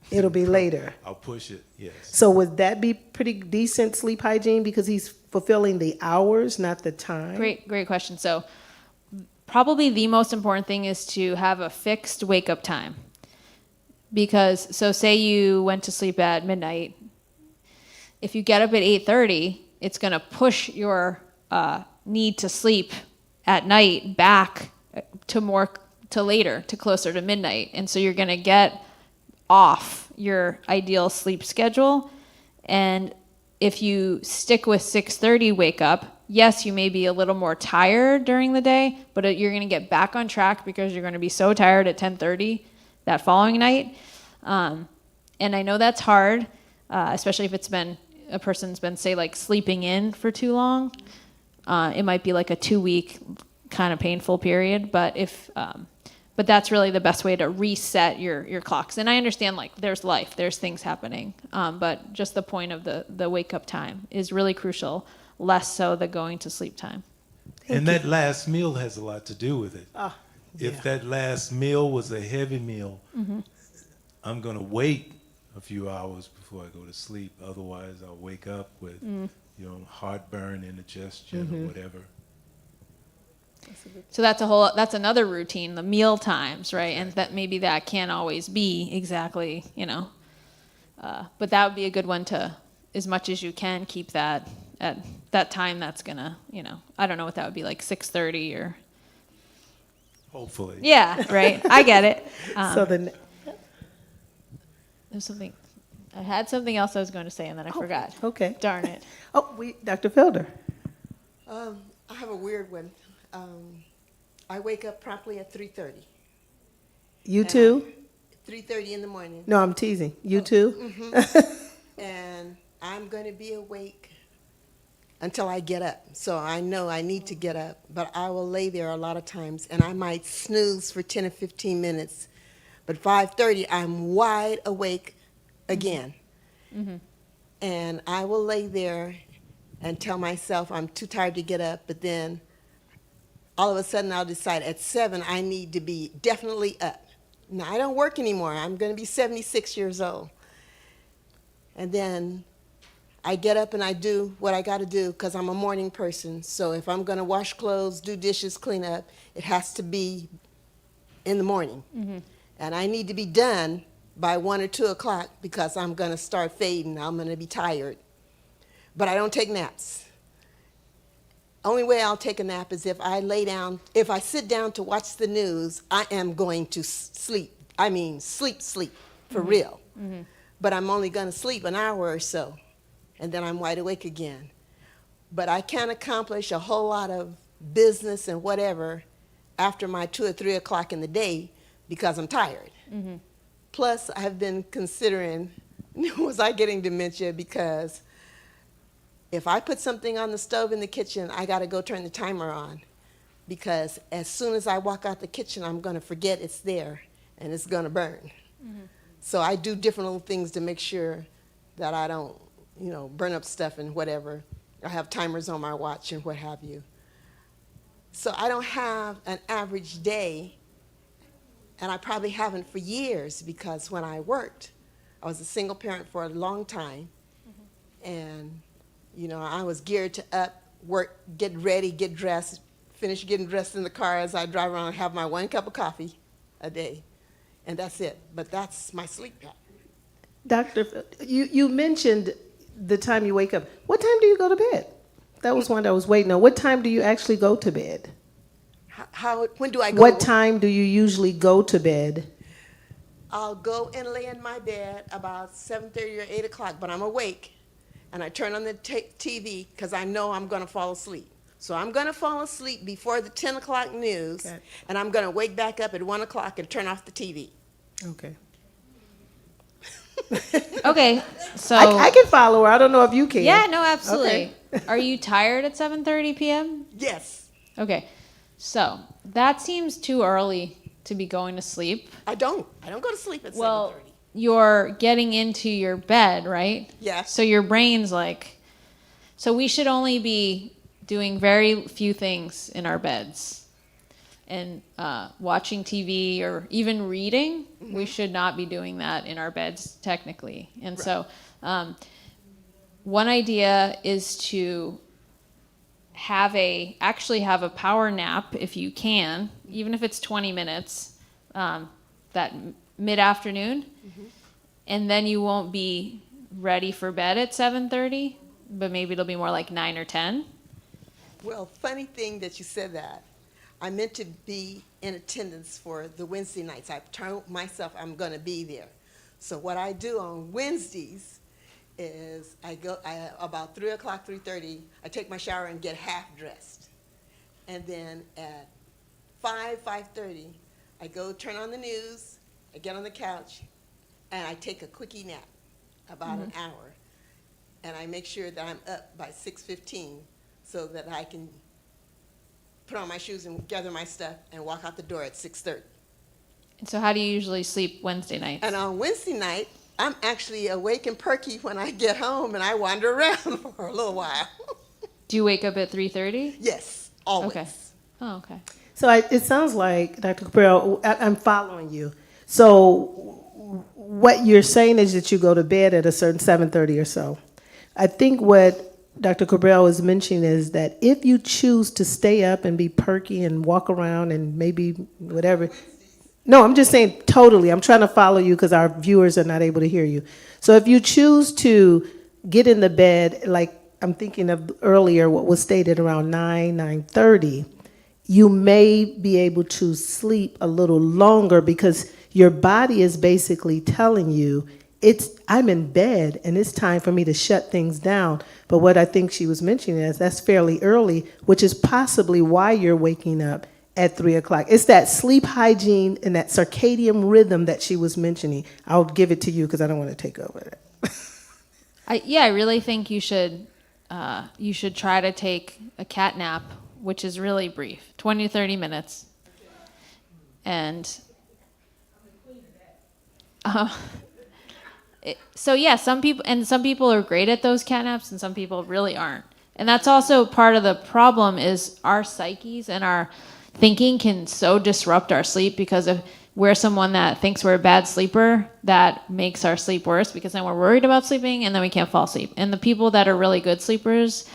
It'll be later. I'll push it, yes. So would that be pretty decent sleep hygiene because he's fulfilling the hours, not the time? Great question. So probably the most important thing is to have a fixed wake up time. Because so say you went to sleep at midnight, if you get up at 8:30, it's going to push your need to sleep at night back to later, to closer to midnight. And so you're going to get off your ideal sleep schedule. And if you stick with 6:30 wake up, yes, you may be a little more tired during the day, but you're going to get back on track because you're going to be so tired at 10:30 that following night. And I know that's hard, especially if a person's been, say, like sleeping in for too long. It might be like a 2-week kind of painful period, but that's really the best way to reset your clocks. And I understand, like, there's life, there's things happening, but just the point of the wake up time is really crucial, less so the going to sleep time. That last meal has a lot to do with it. If that last meal was a heavy meal, I'm going to wait a few hours before I go to sleep. Otherwise, I'll wake up with, heartburn, indigestion, or whatever. So that's another routine, the meal times, right? And that can't always be exactly, but that would be a good one to, as much as you can, keep that at that time. That's gonna, I don't know what that would be, like 6:30 or. Hopefully. Yeah, right. I get it. So then, There's something. I had something else I was going to say and then I forgot. okay. Darn it. Dr. Felder. I have a weird one. I wake up promptly at 3:30. You too? 3:30 in the morning. No, I'm teasing. You too? And I'm going to be awake until I get up. So I know I need to get up, but I will lay there a lot of times, and I might snooze for 10 or 15 minutes. But 5:30, I'm wide awake again. And I will lay there and tell myself I'm too tired to get up, but then all of a sudden I'll decide at 7 I need to be definitely up. Now, I don't work anymore. I'm going to be 76 years old. And then I get up and I do what I got to do because I'm a morning person. So if I'm going to wash clothes, do dishes, clean up, it has to be in the morning. And I need to be done by 1 or 2 o'clock because I'm going to start fading. I'm going to be tired. But I don't take naps. Only way I'll take a nap is if I sit down to watch the news, I am going to sleep I mean, sleep, for real. But I'm only going to sleep an hour or so, and then I'm wide awake again. But I can't accomplish a whole lot of business and whatever after my 2 or 3 o'clock in the day because I'm tired. Plus, I've been considering, was I getting dementia? Because if I put something on the stove in the kitchen, I got to go turn the timer on. Because as soon as I walk out the kitchen, I'm going to forget it's there and it's going to burn. So I do different little things to make sure that I don't, burn up stuff and whatever. I have timers on my watch and what have you. So I don't have an average day, and I probably haven't for years, because when I worked, I was a single parent for a long time, and I was geared to up, work, get ready, get dressed, finish getting dressed in the car as I drive around and have my 1 cup of coffee a day, and that's it. But that's my sleep pattern. Doctor, you mentioned the time you wake up. What time do you go to bed? That was one I was waiting on. What time do you actually go to bed? When do I go? What time do you usually go to bed? I'll go and lay in my bed about 7:30 or 8 o'clock, but I'm awake, and I turn on the TV because I know I'm going to fall asleep. So I'm going to fall asleep before the 10 o'clock news, Okay. and I'm going to wake back up at 1 o'clock and turn off the TV. Okay. Okay, so I can follow her. I don't know if you can. yeah, no, absolutely. Are you tired at 7:30 p.m.? Yes, Okay, so that seems too early to be going to sleep. I don't go to sleep at Well, 7:30. you're getting into your bed, right? Yes. So your brain's like, so we should only be doing very few things in our beds. And watching TV or even reading, we should not be doing that in our beds technically. And so one idea is to actually have a power nap if you can, even if it's 20 minutes, that mid-afternoon. And then you won't be ready for bed at 7:30, but maybe it'll be more like 9 or 10. Well, funny thing that you said that. I meant to be in attendance for the Wednesday nights. I've told myself I'm going to be there. So what I do on Wednesdays is about 3 o'clock, 3:30, I take my shower and get half dressed. And then at 5:30, I go turn on the news, I get on the couch, and I take a quickie nap, about an hour. And I make sure that I'm up by 6:15 so that I can put on my shoes and gather my stuff and walk out the door at 6:30. And so how do you usually sleep Wednesday nights? And on Wednesday night, I'm actually awake and perky when I get home, and I wander around for a little while. Do you wake up at 3:30? Yes, always. Okay. Oh, okay. So it sounds like, Dr. Cabral, I'm following you. So what you're saying is that you go to bed at a certain 7:30 or so. I think what Dr. Cabral is mentioning is that if you choose to stay up and be perky and walk around and maybe whatever. No, I'm just saying totally. I'm trying to follow you because our viewers are not able to hear you. So if you choose to get in the bed, like I'm thinking of earlier what was stated around 9:30, you may be able to sleep a little longer because your body is basically telling you, I'm in bed and it's time for me to shut things down. But what I think she was mentioning is that's fairly early, which is possibly why you're waking up at 3 o'clock. It's that sleep hygiene and that circadian rhythm that she was mentioning. I'll give it to you because I don't want to take over that. I really think you should try to take a cat nap, which is really brief, 20 to 30 minutes. And some people are great at those cat naps and some people really aren't. And that's also part of the problem is our psyches and our thinking can so disrupt our sleep because if we're someone that thinks we're a bad sleeper, that makes our sleep worse because then we're worried about sleeping and then we can't fall asleep. And the people that are really good sleepers,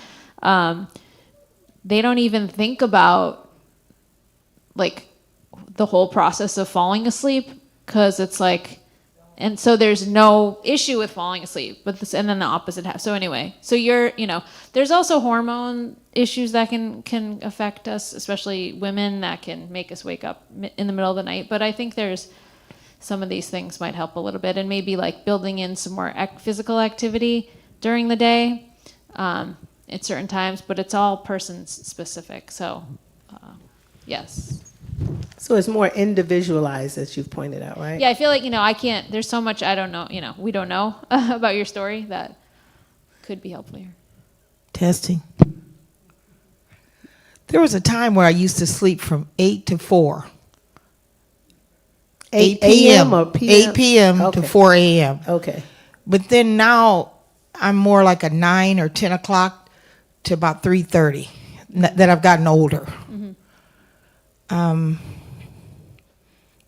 they don't even think about like the whole process of falling asleep because it's like, and so there's no issue with falling asleep, and then the opposite happens. So anyway, so there's also hormone issues that can affect us, especially women, that can make us wake up in the middle of the night. But I think there's some of these things might help a little bit, and maybe like building in some more physical activity during the day at certain times, but it's all person specific. So, yes. So it's more individualized, as you've pointed out, right? Yeah, I feel like, I can't, there's so much I don't know, we don't know about your story that could be helpful here. Testing. There was a time where I used to sleep from 8 to 4. 8 a.m. or p.m.? 8 p.m. Okay. to 4 a.m. Okay. But then now I'm more like a 9 or 10 o'clock to about 3:30 that I've gotten older.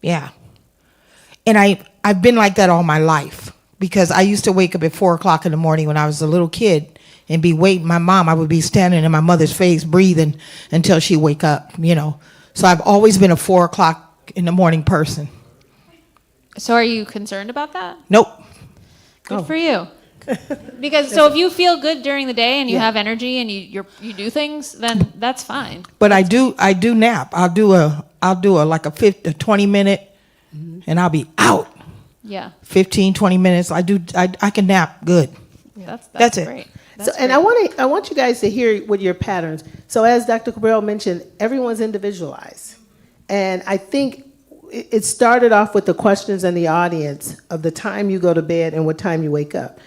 Yeah. And I've been like that all my life because I used to wake up at 4 o'clock in the morning when I was a little kid and be waiting. My mom, I would be standing in my mother's face breathing until she wake up, So I've always been a 4 o'clock in the morning person. So are you concerned about that? Nope. Good for you. Because so if you feel good during the day and you have energy and you do things, then that's fine. But I do nap. I'll do a like a 20 minute and I'll be out. Yeah. 15, 20 minutes. I can nap good. That's it. great. So, and I want you guys to hear what your patterns. So as Dr. Cabral mentioned, everyone's individualized. And I think it started off with the questions in the audience of the time you go to bed and what time you wake up.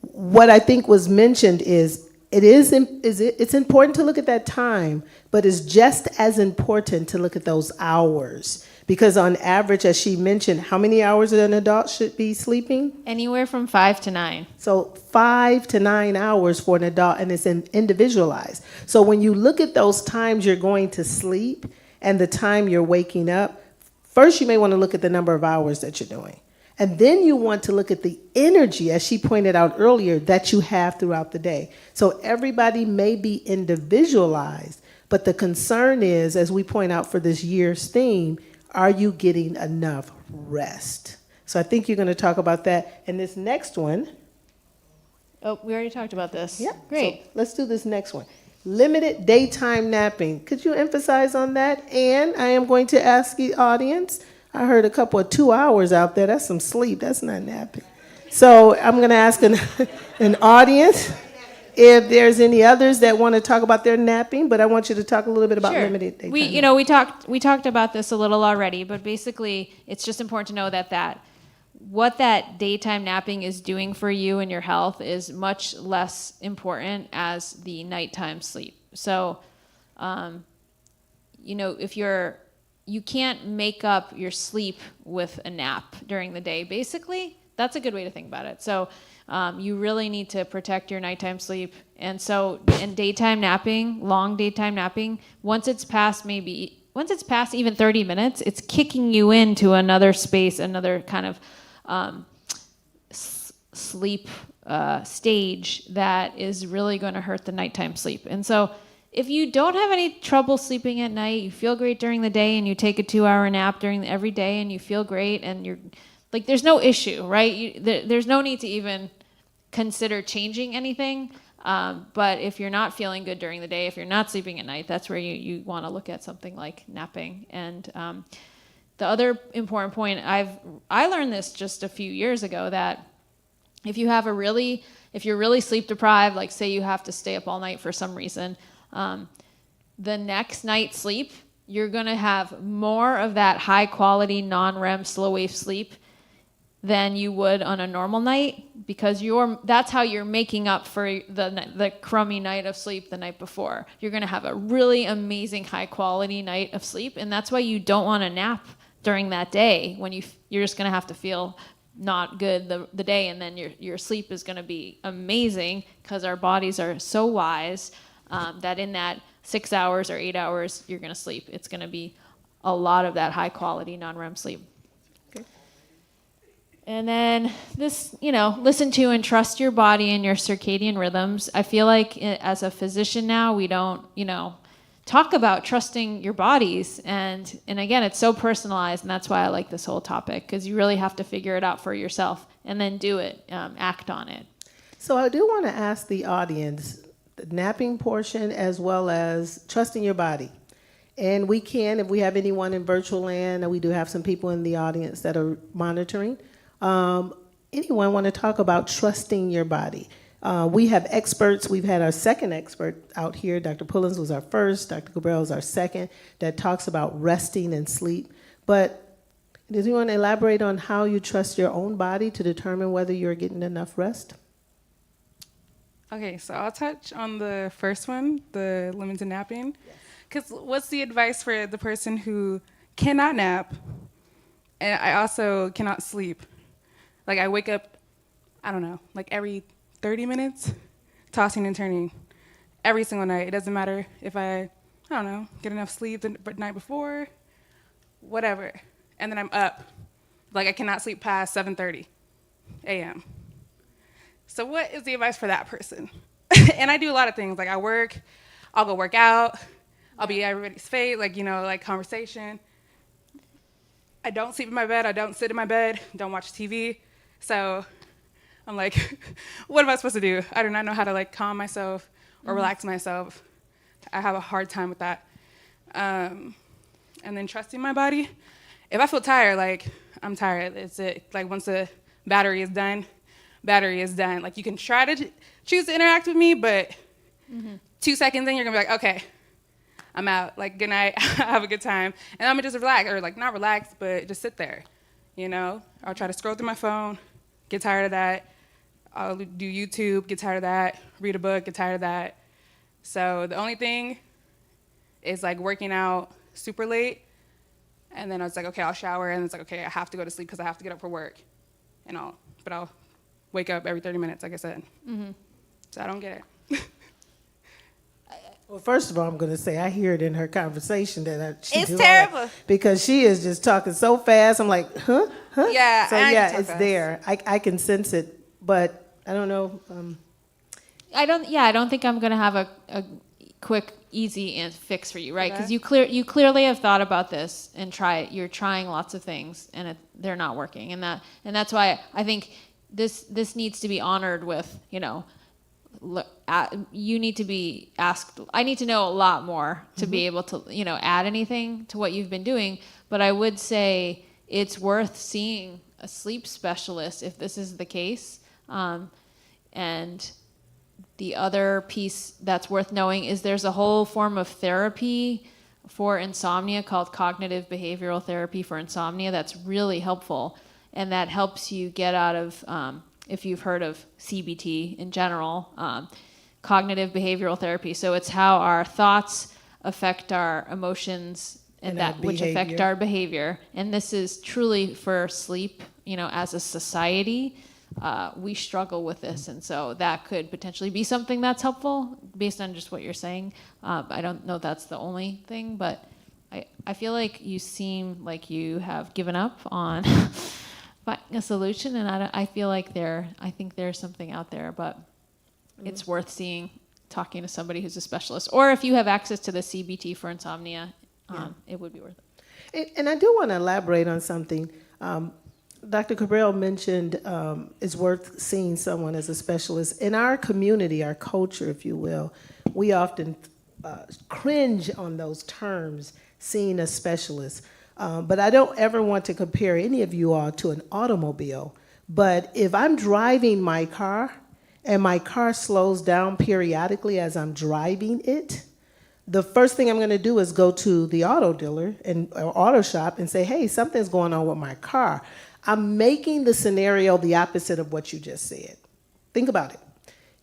What I think was mentioned is it's important to look at that time, but it's just as important to look at those hours. Because on average, as she mentioned, how many hours an adult should be sleeping? Anywhere from 5 to 9. So 5 to 9 hours for an adult, and it's individualized. So when you look at those times you're going to sleep and the time you're waking up, first you may want to look at the number of hours that you're doing. And then you want to look at the energy, as she pointed out earlier, that you have throughout the day. So everybody may be individualized, but the concern is, as we point out for this year's theme, are you getting enough rest? So I think you're going to talk about that. And this next one. Oh, we already talked about this. Yeah. Great. So let's do this next one. Limited daytime napping. Could you emphasize on that? And I am going to ask the audience. I heard a couple of 2 hours out there. That's some sleep. That's not napping. So I'm going to ask an audience if there's any others that want to talk about their napping, but I want you to talk a little bit about Sure. limited daytime. We talked about this a little already, but basically it's just important to know that what that daytime napping is doing for you and your health is much less important as the nighttime sleep. So, if you can't make up your sleep with a nap during the day, basically, that's a good way to think about it. So you really need to protect your nighttime sleep. And so in daytime napping, long daytime napping, once it's past even 30 minutes, it's kicking you into another space, another kind of sleep stage that is really going to hurt the nighttime sleep. And so if you don't have any trouble sleeping at night, you feel great during the day, and you take a 2-hour nap every day, and you feel great, and you're like, there's no issue, right? There's no need to even consider changing anything. But if you're not feeling good during the day, if you're not sleeping at night, that's where you want to look at something like napping. And the other important point, I learned this just a few years ago, that if you're really sleep deprived, like say you have to stay up all night for some reason, the next night's sleep, you're going to have more of that high quality non-REM slow wave sleep than you would on a normal night, because that's how you're making up for the crummy night of sleep the night before. You're going to have a really amazing high quality night of sleep, and that's why you don't want to nap during that day, when you're just going to have to feel not good the day, and then your sleep is going to be amazing, because our bodies are so wise that in that 6 hours or 8 hours you're going to sleep, it's going to be a lot of that high quality non-REM sleep. And then this, listen to and trust your body and your circadian rhythms. I feel like as a physician now, we don't, talk about trusting your bodies. And again, it's so personalized, and that's why I like this whole topic, because you really have to figure it out for yourself and then do it, act on it. So I do want to ask the audience, the napping portion as well as trusting your body. And we can, if we have anyone in virtual land, and we do have some people in the audience that are monitoring. Anyone want to talk about trusting your body? We have experts. We've had our second expert out here. Dr. Pullins was our first. Dr. Cabral was our second, that talks about resting and sleep. But does anyone elaborate on how you trust your own body to determine whether you're getting enough rest? Okay, so I'll touch on the first one, the limited napping. Because what's the advice for the person who cannot nap, and I also cannot sleep? Like, I wake up, I don't know, like every 30 minutes, tossing and turning every single night. It doesn't matter if I don't know, get enough sleep the night before, whatever. And then I'm up. Like, I cannot sleep past 7:30 a.m. So what is the advice for that person? And I do a lot of things. Like, I work, I'll go work out, I'll be everybody's fate, like, you know, like conversation. I don't sleep in my bed, I don't sit in my bed, don't watch TV. So I'm like, what am I supposed to do? I do not know how to like calm myself or relax myself. I have a hard time with that. And then trusting my body. If I feel tired, like, I'm tired. It's it. Like, once the battery is done, battery is done. Like, you can try to choose to interact with me, but 2 seconds in, you're gonna be like, okay, I'm out. Like, good night. Have a good time. And I'm gonna just relax, or like not relax, but just sit there. You know, I'll try to scroll through my phone, get tired of that. I'll do YouTube, get tired of that. Read a book, get tired of that. So the only thing is like working out super late. And then I was like, okay, I'll shower. And it's like, okay, I have to go to sleep because I have to get up for work. And I'll wake up every 30 minutes, like I said. So I don't get it. Well, first of all, I'm going to say I hear it in her conversation that she It's do all that, terrible. because she is just talking so fast. I'm like, huh? Yeah, So I yeah, talk it's fast. there. I can sense it, but I don't know. I don't think I'm gonna have a quick, easy fix for you, right? Because you clearly have thought about this and you're trying lots of things, and they're not working, and that's why I think this needs to be honored with, you know, you need to be asked. I need to know a lot more to be able to, you know, add anything to what you've been doing. But I would say it's worth seeing a sleep specialist if this is the case. And the other piece that's worth knowing is there's a whole form of therapy for insomnia called cognitive behavioral therapy for insomnia that's really helpful, and that helps you get out of, if you've heard of CBT in general, cognitive behavioral therapy. So it's how our thoughts affect our emotions and our that which affect behavior. our behavior. And this is truly for sleep, you know, as a society. We struggle with this, and so that could potentially be something that's helpful based on just what you're saying. I don't know if that's the only thing, but I feel like you seem like you have given up on finding a solution, and I feel like I think there's something out there, but it's worth talking to somebody who's a specialist, or if you have access to the CBT for insomnia, it would be worth it. And I do want to elaborate on something. Dr. Cabral mentioned it's worth seeing someone as a specialist. In our community, our culture, if you will, we often cringe on those terms, seeing a specialist. But I don't ever want to compare any of you all to an automobile. But if I'm driving my car and my car slows down periodically as I'm driving it, the first thing I'm going to do is go to the auto dealer or auto shop and say, hey, something's going on with my car. I'm making the scenario the opposite of what you just said. Think about it.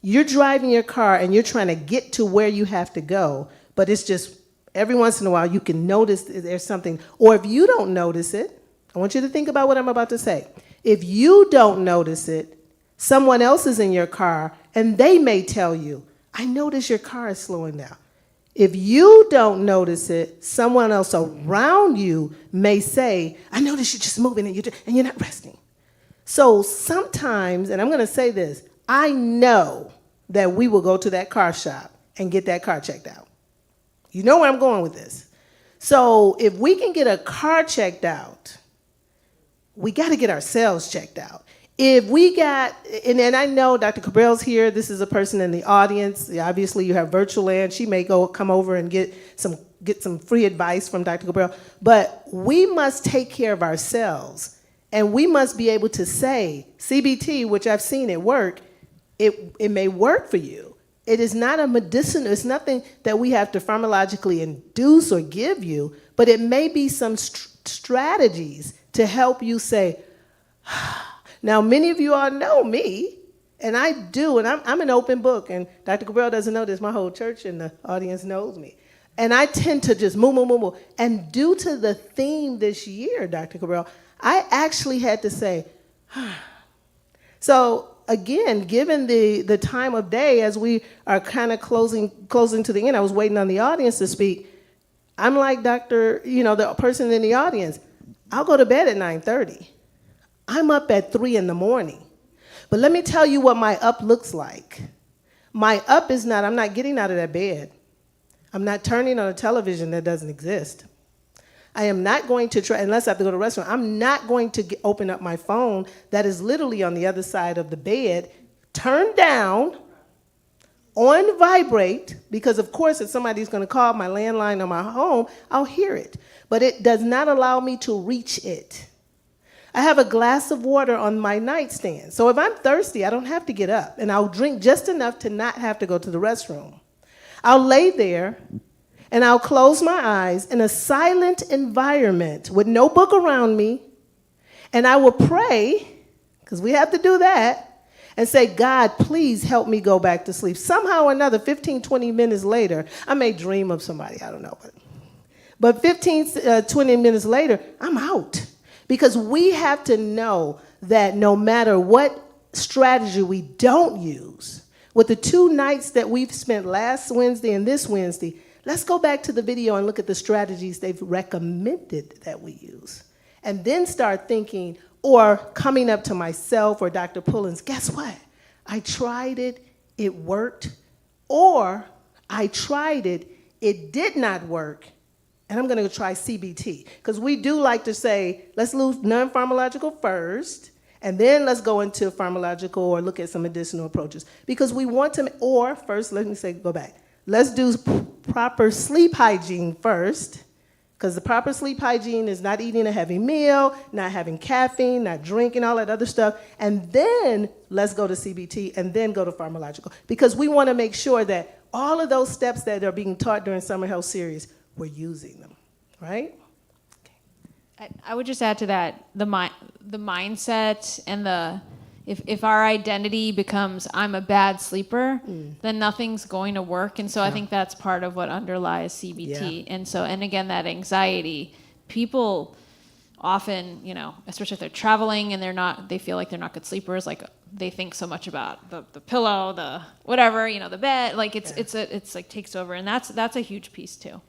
You're driving your car and you're trying to get to where you have to go, but it's just every once in a while you can notice there's something. Or if you don't notice it, I want you to think about what I'm about to say. If you don't notice it, someone else is in your car and they may tell you, I notice your car is slowing down. If you don't notice it, someone else around you may say, I notice you're just moving and you're not resting. So sometimes, and I'm going to say this, I know that we will go to that car shop and get that car checked out. You know where I'm going with this. So if we can get a car checked out, we got to get ourselves checked out. If we got, and I know Dr. Cabril's here, this is a person in the audience. Obviously, you have virtual Ann. She may come over and get some free advice from Dr. Cabril. But we must take care of ourselves. And we must be able to say, CBT, which I've seen it work, it may work for you. It is not a medicinal, it's nothing that we have to pharmacologically induce or give you, but it may be some strategies to help you say, now, many of you all know me, and I do, and I'm an open book, and Dr. Cabrera doesn't know this, my whole church and the audience knows me. And I tend to just move. And due to the theme this year, Dr. Cabrera, I actually had to say, so again, given the time of day, as we are kind of closing to the end, I was waiting on the audience to speak. I'm like the person in the audience, I'll go to bed at 9:30. I'm up at 3 in the morning. But let me tell you what my up looks like. My up is not, I'm not getting out of that bed. I'm not turning on a television that doesn't exist. I am not going to try, unless I have to go to the restaurant, I'm not going to open up my phone that is literally on the other side of the bed, turned down, on vibrate, because of course if somebody's going to call my landline or my home, I'll hear it. But it does not allow me to reach it. I have a glass of water on my nightstand. So if I'm thirsty, I don't have to get up, and I'll drink just enough to not have to go to the restroom. I'll lay there, and I'll close my eyes in a silent environment with no book around me, and I will pray, because we have to do that, and say, God, please help me go back to sleep. Somehow or another, 15, 20 minutes later, I may dream of somebody, I don't know. But 15, 20 minutes later, I'm out. Because we have to know that no matter what strategy we don't use, with the 2 nights that we've spent last Wednesday and this Wednesday, let's go back to the video and look at the strategies they've recommended that we use. And then start thinking, or coming up to myself or Dr. Pullins, guess what? I tried it, it worked. Or I tried it, it did not work, and I'm going to try CBT. Because we do like to say, let's lose non-pharmacological first, and then let's go into pharmacological or look at some medicinal approaches. Because we want to, or first, let me say, go back. Let's do proper sleep hygiene first, because the proper sleep hygiene is not eating a heavy meal, not having caffeine, not drinking, all that other stuff. And then let's go to CBT, and then go to pharmacological. Because we want to make sure that all of those steps that are being taught during Summer Health Series, we're using them, right? I would just add to that the mindset and if our identity becomes I'm a bad sleeper, then nothing's going to work. And so I think that's part of what underlies CBT. Yeah. And again, that anxiety, people often, especially if they're traveling and they feel like they're not good sleepers, like they think so much about the pillow, the whatever, the bed, like it's like takes over. And that's a huge piece too.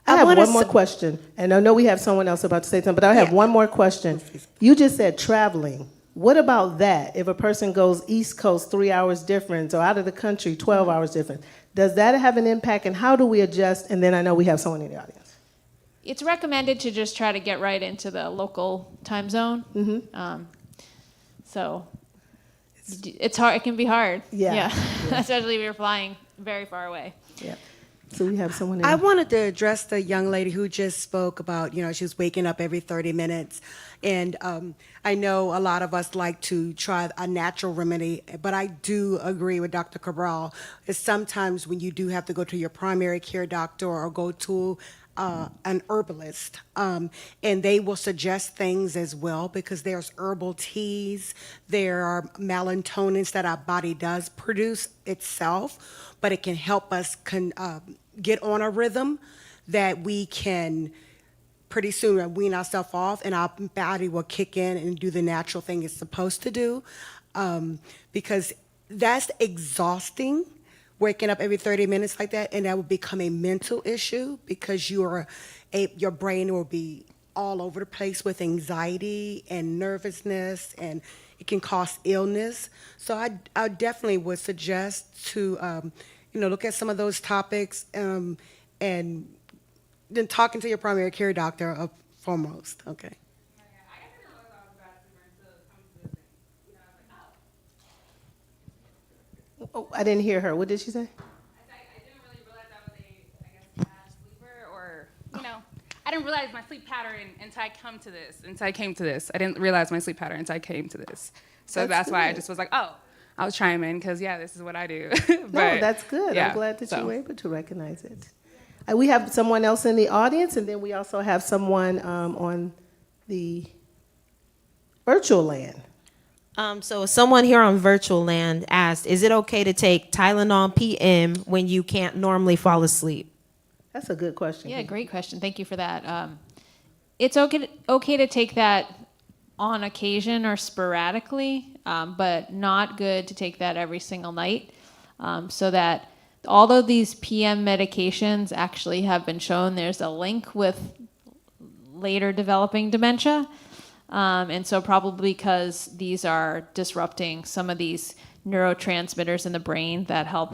I have one more question, and I know we have someone else about to say something, but I have one more question. You just said traveling. What about that? If a person goes East Coast 3 hours difference, or out of the country 12 hours difference, does that have an impact, and how do we adjust? And then I know we have someone in the audience. It's recommended to just try to get right into the local time zone. Mm-hmm. So it's hard. It can be hard. Yeah. Especially if you're flying very far away. Yeah. So we have someone in. I wanted to address the young lady who just spoke about, she was waking up every 30 minutes. And I know a lot of us like to try a natural remedy, but I do agree with Dr. Cabral. Is sometimes when you do have to go to your primary care doctor or go to an herbalist, and they will suggest things as well, because there's herbal teas, there are melatonin that our body does produce itself, but it can help us get on a rhythm that we can pretty soon wean ourselves off, and our body will kick in and do the natural thing it's supposed to do, because that's exhausting, waking up every 30 minutes like that, and that will become a mental issue, because your brain will be all over the place with anxiety and nervousness, and it can cause illness. So I definitely would suggest to look at some of those topics, and then talking to your primary care doctor foremost. Okay. Oh, I didn't hear her. What did she say? I didn't really realize I was a bad sleeper, or, I didn't realize my sleep pattern until I came to this. I didn't realize my sleep pattern until I came to this. So that's why I just was like, oh, I'll chime in because, this is what I do. No, that's good. I'm glad that you were able to recognize it. We have someone else in the audience, and then we also have someone on the virtual land. So someone here on virtual land asked, is it okay to take Tylenol PM when you can't normally fall asleep? That's a good question. Yeah, great question. Thank you for that. It's okay to take that on occasion or sporadically, but not good to take that every single night. So that although these PM medications actually have been shown, there's a link with later developing dementia. And so probably because these are disrupting some of these neurotransmitters in the brain that help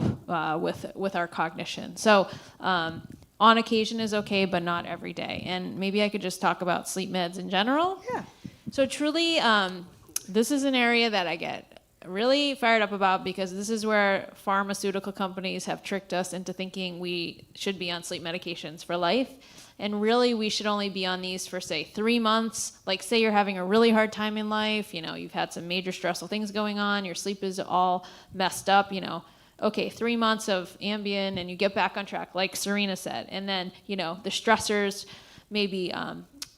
with our cognition. So on occasion is okay, but not every day. And maybe I could just talk about sleep meds in general. Yeah. So truly, this is an area that I get really fired up about because this is where pharmaceutical companies have tricked us into thinking we should be on sleep medications for life. And really, we should only be on these for, say, 3 months. Like, say you're having a really hard time in life, you've had some major stressful things going on, your sleep is all messed up, okay, 3 months of Ambien and you get back on track, like Serena said. And then, the stressors maybe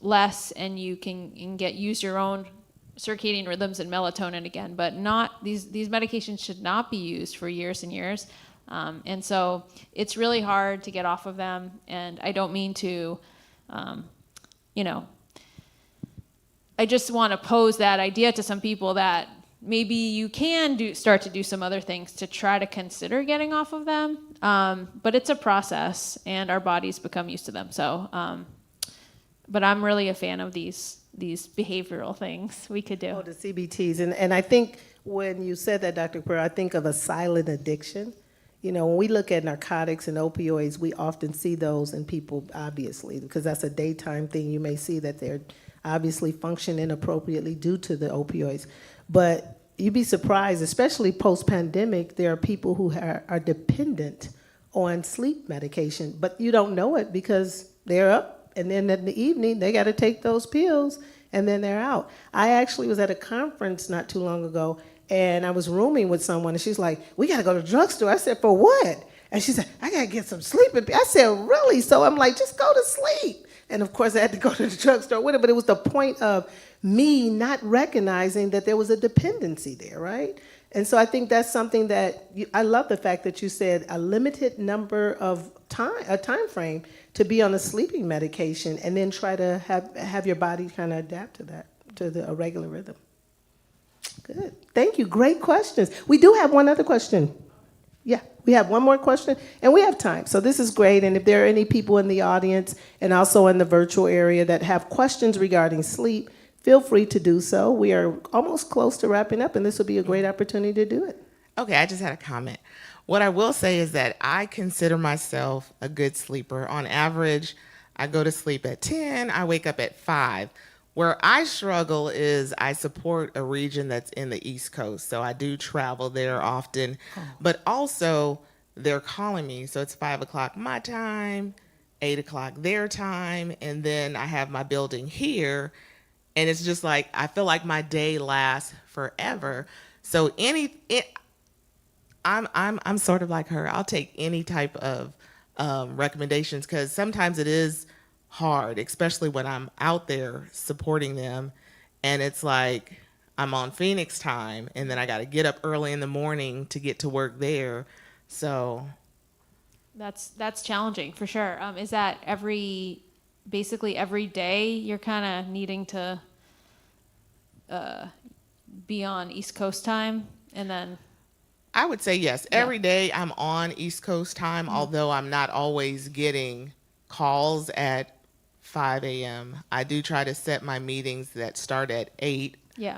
less and you can use your own circadian rhythms and melatonin again. But not these medications should not be used for years and years. And so it's really hard to get off of them. And I don't mean to, I just want to pose that idea to some people that maybe you can start to do some other things to try to consider getting off of them. But it's a process and our bodies become used to them. So, but I'm really a fan of these behavioral things we could do. Oh, the CBTs. And I think when you said that, Dr. Pearl, I think of a silent addiction. When we look at narcotics and opioids, we often see those in people, obviously, because that's a daytime thing. You may see that they're obviously function inappropriately due to the opioids. But you'd be surprised, especially post-pandemic, there are people who are dependent on sleep medication, but you don't know it because they're up, and then in the evening, they got to take those pills, and then they're out. I actually was at a conference not too long ago, and I was rooming with someone, and she's like, we got to go to the drugstore. I said, for what? And she said, I got to get some sleeping pills. I said, really? So I'm like, just go to sleep. And of course, I had to go to the drugstore with her, but it was the point of me not recognizing that there was a dependency there, right? And so I think that's something that, I love the fact that you said a limited number of a time frame to be on a sleeping medication and then try to have your body kind of adapt to that, to a regular rhythm. Good. Thank you. Great questions. We do have one other question. Yeah, we have one more question, and we have time. So this is great. And if there are any people in the audience and also in the virtual area that have questions regarding sleep, feel free to do so. We are almost close to wrapping up, and this will be a great opportunity to do it. Okay, I just had a comment. What I will say is that I consider myself a good sleeper. On average, I go to sleep at 10, I wake up at 5. Where I struggle is I support a region that's in the East Coast, so I do travel there often, but also they're calling me, so it's 5 o'clock my time, 8 o'clock their time, and then I have my building here, and it's just like, I feel like my day lasts forever. So I'm sort of like her. I'll take any type of recommendations, because sometimes it is hard, especially when I'm out there supporting them, and it's like I'm on Phoenix time, and then I got to get up early in the morning to get to work there. So That's challenging for sure. Is that basically every day you're kind of needing to be on East Coast time, and then? I would say yes. Every day I'm on East Coast time, although I'm not always getting calls at 5 a.m. I do try to set my meetings that start at 8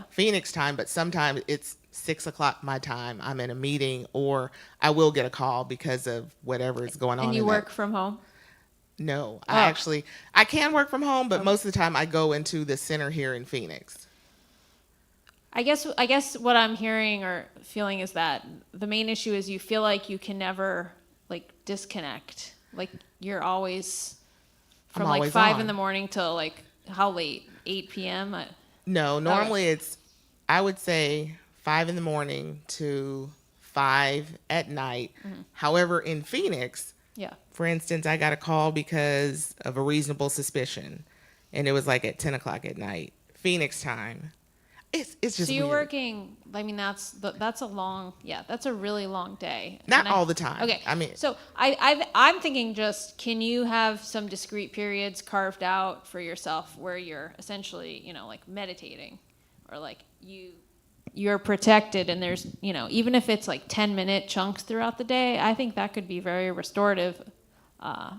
Phoenix time, but sometimes it's 6 o'clock my time. I'm in a meeting, or I will get a call because of whatever is going on. And you work from home? No, I can work from home, but most of the time I go into the center here in Phoenix. I guess what I'm hearing or feeling is that the main issue is you feel like you can never like disconnect. Like you're always I'm from like always 5 on. in the morning till like how late? 8 p.m. No, normally it's, I would say 5 in the morning to 5 at night. However, in Phoenix, Yeah. for instance, I got a call because of a reasonable suspicion, and it was like at 10 o'clock at night, Phoenix time. It's just So you're weird. working. I mean, that's a long. Yeah, that's a really long day. Not And all the time. Okay. I mean- so I'm thinking just can you have some discrete periods carved out for yourself where you're essentially like meditating, or like you're protected and there's even if it's like 10-minute chunks throughout the day. I think that could be very restorative. I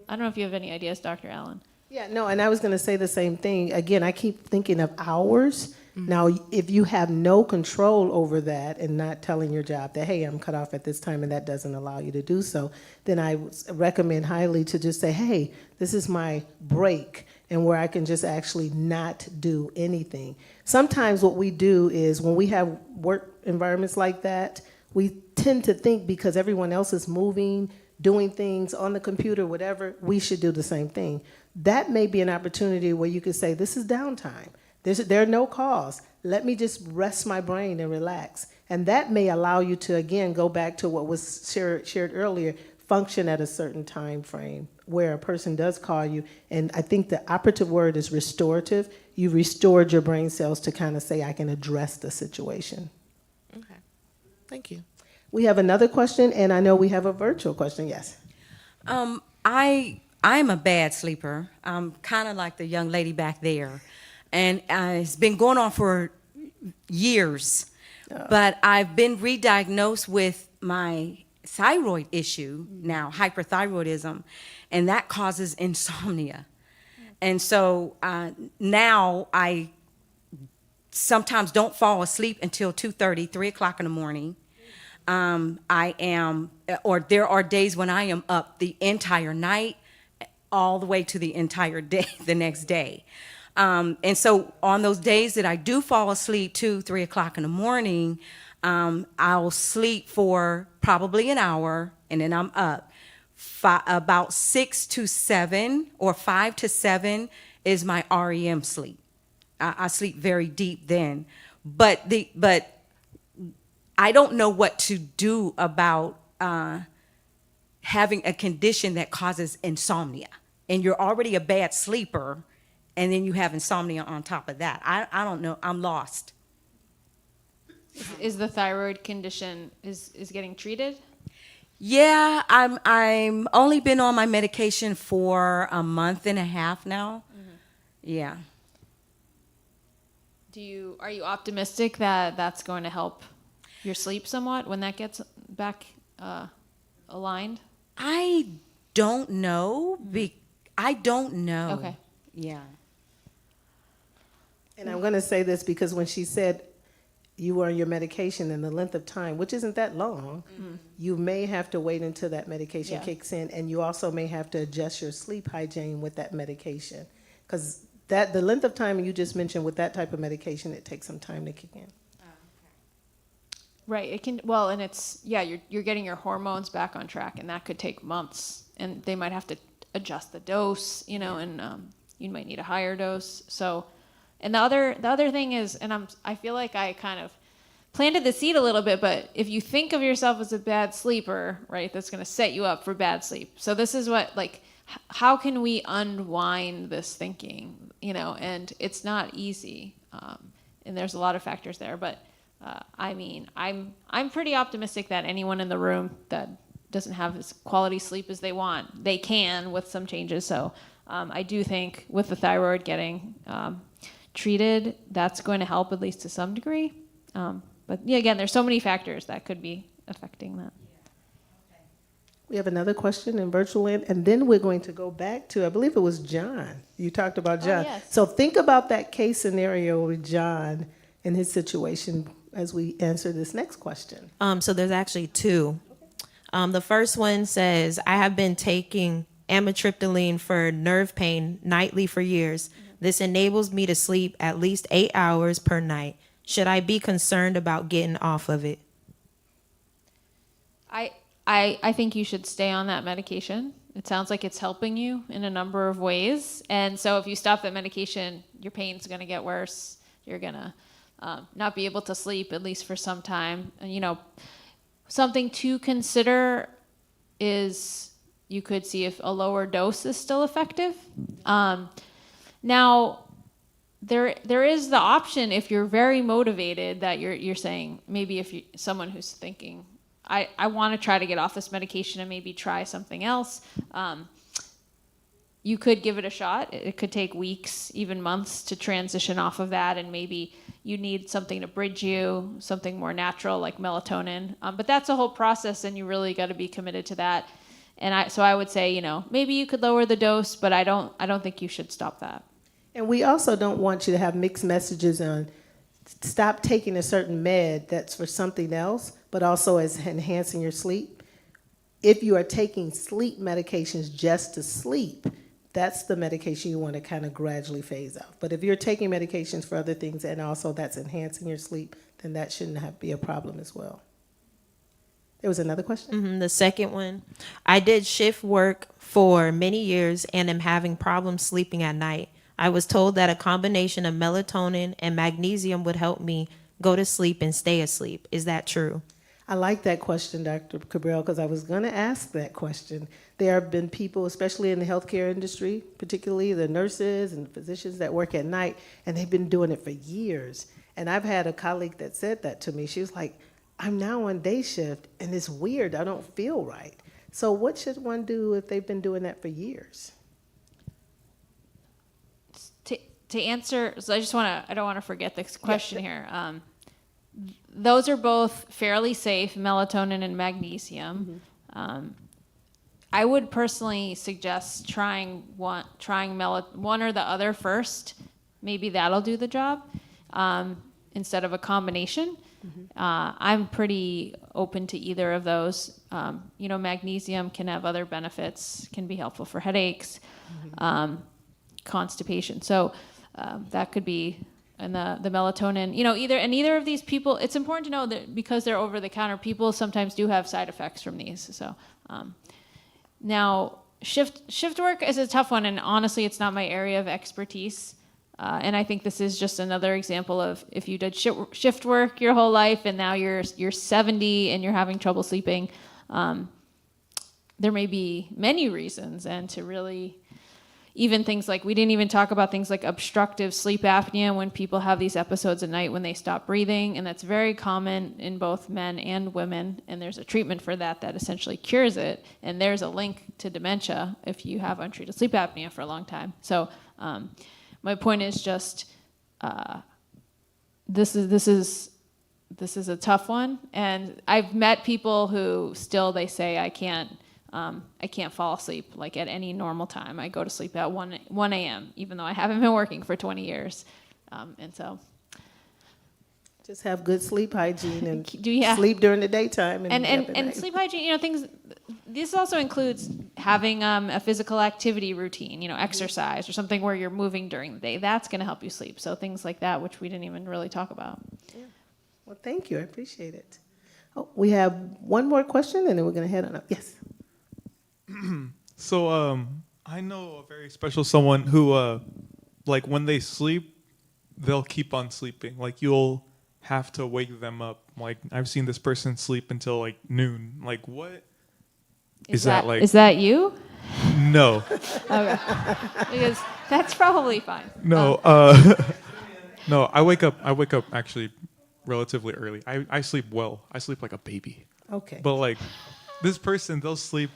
don't know if you have any ideas, Dr. Allen. Yeah, no, and I was going to say the same thing. Again, I keep thinking of hours. Now, if you have no control over that and not telling your job that, hey, I'm cut off at this time and that doesn't allow you to do so, then I recommend highly to just say, hey, this is my break, and where I can just actually not do anything. Sometimes what we do is when we have work environments like that, we tend to think because everyone else is moving, doing things on the computer, whatever, we should do the same thing. That may be an opportunity where you could say, this is downtime. There are no calls. Let me just rest my brain and relax. And that may allow you to, again, go back to what was shared earlier, function at a certain time frame where a person does call you. And I think the operative word is restorative. You restored your brain cells to kind of say, I can address the situation. Okay. Thank you. We have another question, and I know we have a virtual question. Yes. I'm a bad sleeper. I'm kind of like the young lady back there. And it's been going on for years. But I've been re-diagnosed with my thyroid issue now, hyperthyroidism, and that causes insomnia. And so now I sometimes don't fall asleep until 2:30, 3 o'clock in the morning. There are days when I am up the entire night, all the way to the entire day, the next day. And so on those days that I do fall asleep 2, 3 o'clock in the morning, I'll sleep for probably an hour and then I'm up. About 6 to 7 or 5 to 7 is my REM sleep. I sleep very deep then. But I don't know what to do about having a condition that causes insomnia. And you're already a bad sleeper, and then you have insomnia on top of that. I don't know. I'm lost. Is the thyroid condition is getting treated? Yeah, I'm only been on my medication for a month and a half now. Yeah. Are you optimistic that that's going to help your sleep somewhat when that gets back aligned? I don't know. I don't know. Okay. Yeah. And I'm going to say this because when she said you were on your medication and the length of time, which isn't that long, you may have to wait until that medication kicks in, and you also may have to adjust your sleep hygiene with that medication. Because the length of time you just mentioned with that type of medication, it takes some time to kick in. Right. It can. Well, and it's you're getting your hormones back on track, and that could take months. And they might have to adjust the dose, and you might need a higher dose. So, and the other thing is, and I feel like I kind of planted the seed a little bit, but if you think of yourself as a bad sleeper, right, that's going to set you up for bad sleep. So this is what how can we unwind this thinking, and it's not easy, and there's a lot of factors there, but. I mean, I'm pretty optimistic that anyone in the room that doesn't have as quality sleep as they want, they can with some changes. So I do think with the thyroid getting treated, that's going to help at least to some degree. But yeah, again, there's so many factors that could be affecting that. We have another question in virtual land, and then we're going to go back to, I believe it was John. You talked about John. Yes. So think about that case scenario with John and his situation as we answer this next question. So there's actually two. The first one says, I have been taking amitriptyline for nerve pain nightly for years. This enables me to sleep at least 8 hours per night. Should I be concerned about getting off of it? I think you should stay on that medication. It sounds like it's helping you in a number of ways. And so if you stop that medication, your pain's going to get worse. You're going to not be able to sleep, at least for some time. And, you know, something to consider is you could see if a lower dose is still effective. Now, there is the option if you're very motivated that you're saying maybe if you someone who's thinking I want to try to get off this medication and maybe try something else. You could give it a shot. It could take weeks, even months to transition off of that, and maybe you need something to bridge you, something more natural like melatonin. But that's a whole process, and you really got to be committed to that. And so I would say, you know, maybe you could lower the dose, but I don't think you should stop that. And we also don't want you to have mixed messages on stop taking a certain med that's for something else, but also as enhancing your sleep. If you are taking sleep medications just to sleep, that's the medication you want to kind of gradually phase out. But if you're taking medications for other things and also that's enhancing your sleep, then that shouldn't be a problem as well. There was another question? The second one, I did shift work for many years and am having problems sleeping at night. I was told that a combination of melatonin and magnesium would help me go to sleep and stay asleep. Is that true? I like that question, Dr. Cabral, because I was going to ask that question. There have been people, especially in the healthcare industry, particularly the nurses and physicians that work at night, and they've been doing it for years. And I've had a colleague that said that to me. She was like, I'm now on day shift, and it's weird. I don't feel right. So what should one do if they've been doing that for years? To answer, so I don't want to forget this question here. Those are both fairly safe, melatonin and magnesium. I would personally suggest trying one or the other first. Maybe that'll do the job instead of a combination. I'm pretty open to either of those. You know, magnesium can have other benefits, can be helpful for headaches, constipation. So that could be, and the melatonin, you know, either of these people, it's important to know that because they're over the counter, people sometimes do have side effects from these. So now shift work is a tough one, and honestly, it's not my area of expertise. And I think this is just another example of if you did shift work your whole life and now you're 70 and you're having trouble sleeping, there may be many reasons, and to really, even things like, we didn't even talk about things like obstructive sleep apnea, when people have these episodes at night when they stop breathing, and that's very common in both men and women, and there's a treatment for that essentially cures it, and there's a link to dementia if you have untreated sleep apnea for a long time. So my point is just, this is a tough one, and I've met people who still, they say, I can't fall asleep like at any normal time. I go to sleep at 1 a.m., even though I haven't been working for 20 years. And so Just have good sleep hygiene and Yeah. sleep during the daytime. And sleep hygiene, you know, things, this also includes having a physical activity routine, you know, exercise or something where you're moving during the day. That's going to help you sleep. So things like that, which we didn't even really talk about. Yeah. Well, thank you. I appreciate it. Oh, we have one more question, and then we're going to head on up. Yes. So I know a very special someone who, like, when they sleep, they'll keep on sleeping. Like, you'll have to wake them up. Like, I've seen this person sleep until like noon. Like, what is that like? Is that you? No. Okay. Because that's probably fine. No. No. I wake up actually relatively early. I sleep well. I sleep like a baby. Okay. But like, this person, they'll sleep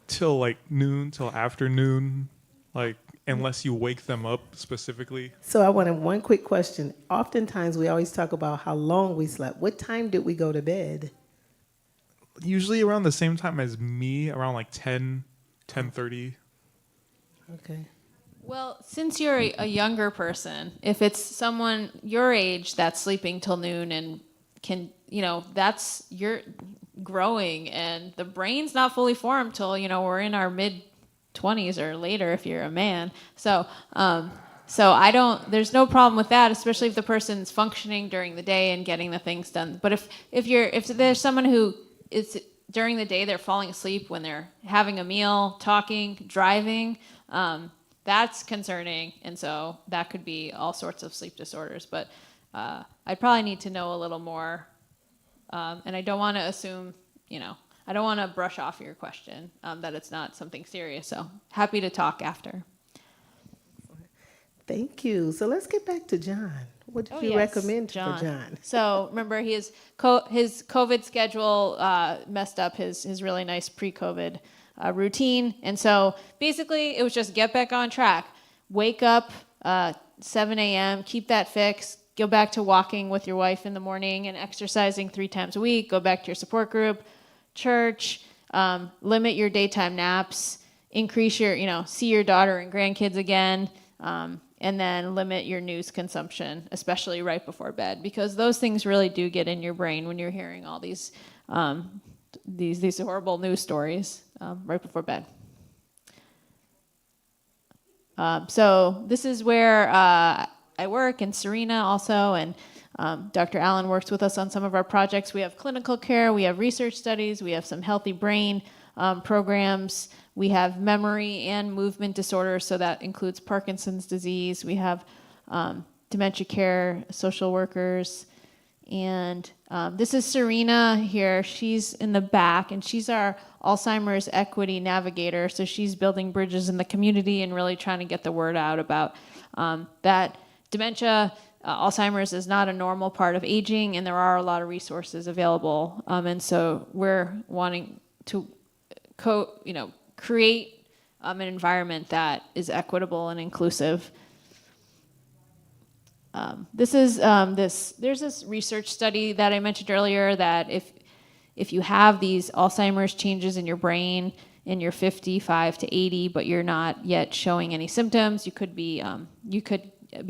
till like noon, till afternoon, like, unless you wake them up specifically. So I wanted one quick question. Oftentimes we always talk about how long we slept. What time did we go to bed? Usually around the same time as me, around like 10:30. Okay. Well, since you're a younger person, if it's someone your age that's sleeping till noon and can, you know, you're growing, and the brain's not fully formed till, you know, we're in our mid-20s or later if you're a man. So So there's no problem with that, especially if the person's functioning during the day and getting the things done. But if there's someone who is during the day, they're falling asleep when they're having a meal, talking, driving, that's concerning. And so that could be all sorts of sleep disorders. But I'd probably need to know a little more. And I don't want to assume, I don't want to brush off your question that it's not something serious. So happy to talk after. Thank you. So let's get back to John. What did you yes, recommend for John? So remember, his COVID schedule messed up his really nice pre-COVID routine. And so basically it was just get back on track. Wake up 7 a.m., keep that fixed, go back to walking with your wife in the morning and exercising 3 times a week, go back to your support group, church, limit your daytime naps, increase your, see your daughter and grandkids again, and then limit your news consumption, especially right before bed, because those things really do get in your brain when you're hearing all these horrible news stories right before bed. So this is where I work, and Serena also, and Dr. Allen works with us on some of our projects. We have clinical care, we have research studies, we have some healthy brain programs, we have memory and movement disorders, so that includes Parkinson's disease. We have dementia care, social workers, and this is Serena here. She's in the back, and she's our Alzheimer's equity navigator, so she's building bridges in the community and really trying to get the word out about that dementia, Alzheimer's is not a normal part of aging, and there are a lot of resources available. And so we're wanting to create an environment that is equitable and inclusive. There's this research study that I mentioned earlier that if you have these Alzheimer's changes in your brain and you're 55 to 80, but you're not yet showing any symptoms, you could be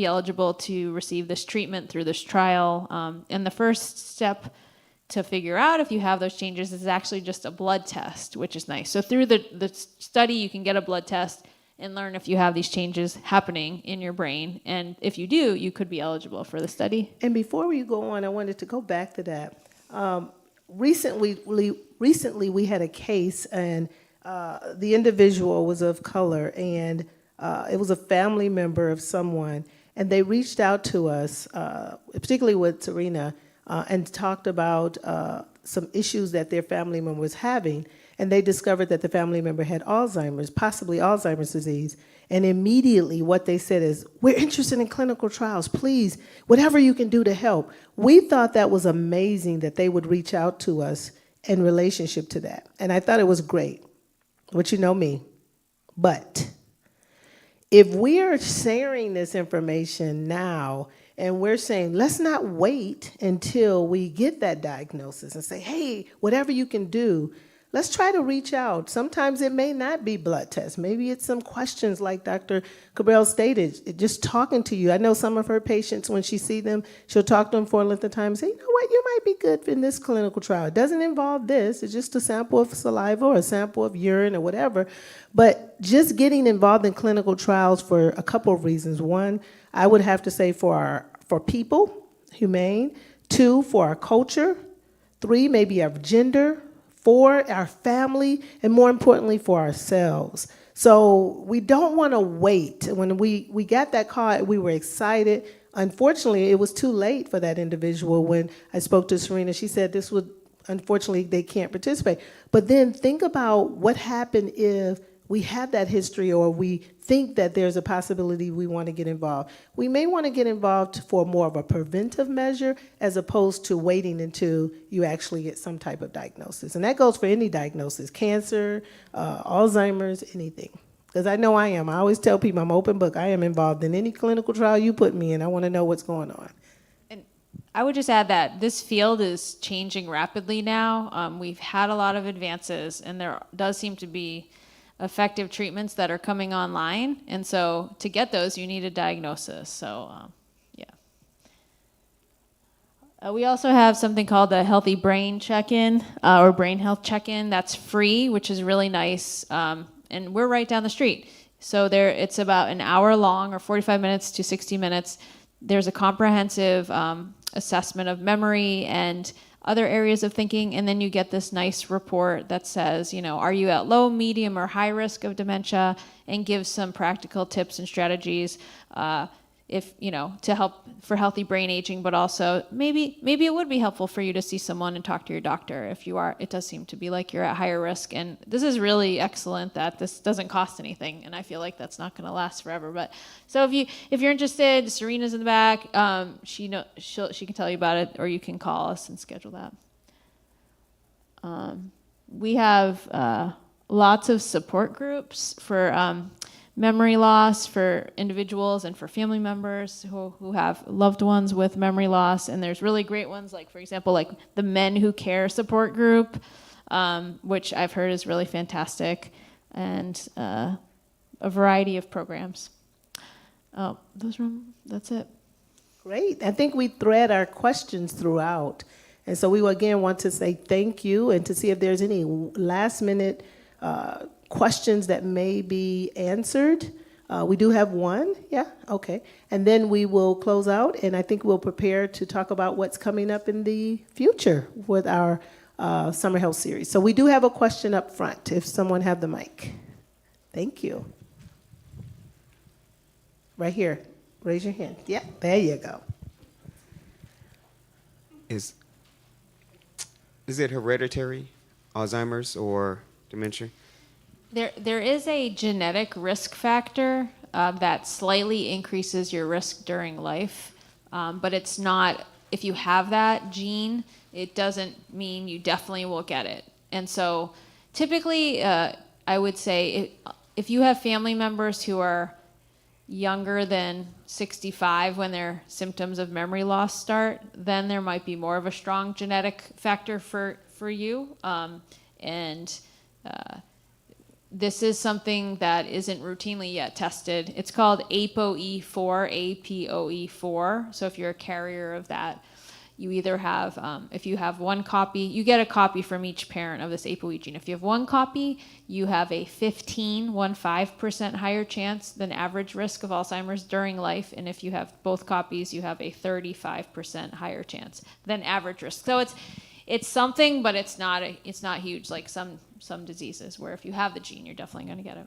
eligible to receive this treatment through this trial. And the first step to figure out if you have those changes is actually just a blood test, which is nice. So through the study, you can get a blood test and learn if you have these changes happening in your brain. And if you do, you could be eligible for the study. And before we go on, I wanted to go back to that. Recently, we had a case, and the individual was of color, and it was a family member of someone, and they reached out to us, particularly with Serena, and talked about some issues that their family member was having, and they discovered that the family member had Alzheimer's, possibly Alzheimer's disease. And immediately what they said is, we're interested in clinical trials, please, whatever you can do to help. We thought that was amazing that they would reach out to us in relationship to that. And I thought it was great, but you know me. But if we are sharing this information now, and we're saying, let's not wait until we get that diagnosis and say, hey, whatever you can do, let's try to reach out. Sometimes it may not be blood tests. Maybe it's some questions like Dr. Cabral stated, just talking to you. I know some of her patients, when she sees them, she'll talk to them for a length of time and say, you know what, you might be good in this clinical trial. It doesn't involve this. It's just a sample of saliva or a sample of urine or whatever. But just getting involved in clinical trials for a couple of reasons. One, I would have to say for people, humane. 2, for our culture. 3, maybe our gender. 4, our family, and more importantly, for ourselves. So we don't want to wait. When we got that call, we were excited. Unfortunately, it was too late for that individual. When I spoke to Serena, she said this would, unfortunately, they can't participate. But then think about what happened if we have that history, or we think that there's a possibility we want to get involved. We may want to get involved for more of a preventive measure as opposed to waiting until you actually get some type of diagnosis. And that goes for any diagnosis, cancer, Alzheimer's, anything. Because I know I am. I always tell people I'm open book. I am involved in any clinical trial you put me in. I want to know what's going on. And I would just add that this field is changing rapidly now. We've had a lot of advances, and there does seem to be effective treatments that are coming online. And so to get those, you need a diagnosis. So, we also have something called the Healthy Brain Check-In, or Brain Health Check-In. That's free, which is really nice. And we're right down the street. So it's about an hour long, or 45 minutes to 60 minutes. There's a comprehensive assessment of memory and other areas of thinking, and then you get this nice report that says, are you at low, medium, or high risk of dementia, and gives some practical tips and strategies to help for healthy brain aging, but also maybe it would be helpful for you to see someone and talk to your doctor if you are. It does seem to be like you're at higher risk, and this is really excellent that this doesn't cost anything, and I feel like that's not going to last forever. But so if you're interested, Serena's in the back. She can tell you about it, or you can call us and schedule that. We have lots of support groups for memory loss for individuals and for family members who have loved ones with memory loss. And there's really great ones, like, for example, like the Men Who Care support group, which I've heard is really fantastic, and a variety of programs. That's it. Great. I think we thread our questions throughout. And so we will again want to say thank you and to see if there's any last minute questions that may be answered. We do have one. Yeah, okay. And then we will close out, and I think we'll prepare to talk about what's coming up in the future with our Summer Health Series. So we do have a question up front, if someone have the mic. Thank you. Right here. Raise your hand. Yeah, there you go. Is it hereditary, Alzheimer's or dementia? There is a genetic risk factor that slightly increases your risk during life, but it's not, if you have that gene, it doesn't mean you definitely will get it. And so typically, I would say if you have family members who are younger than 65 when their symptoms of memory loss start, then there might be more of a strong genetic factor for you. This is something that isn't routinely yet tested. It's called APOE4, APOE4. So if you're a carrier of that, you either have, if you have one copy, you get a copy from each parent of this APOE gene. If you have one copy, you have a 15% higher chance than average risk of Alzheimer's during life. And if you have both copies, you have a 35% higher chance than average risk. So it's something, but it's not huge, like some diseases where if you have the gene, you're definitely going to get it.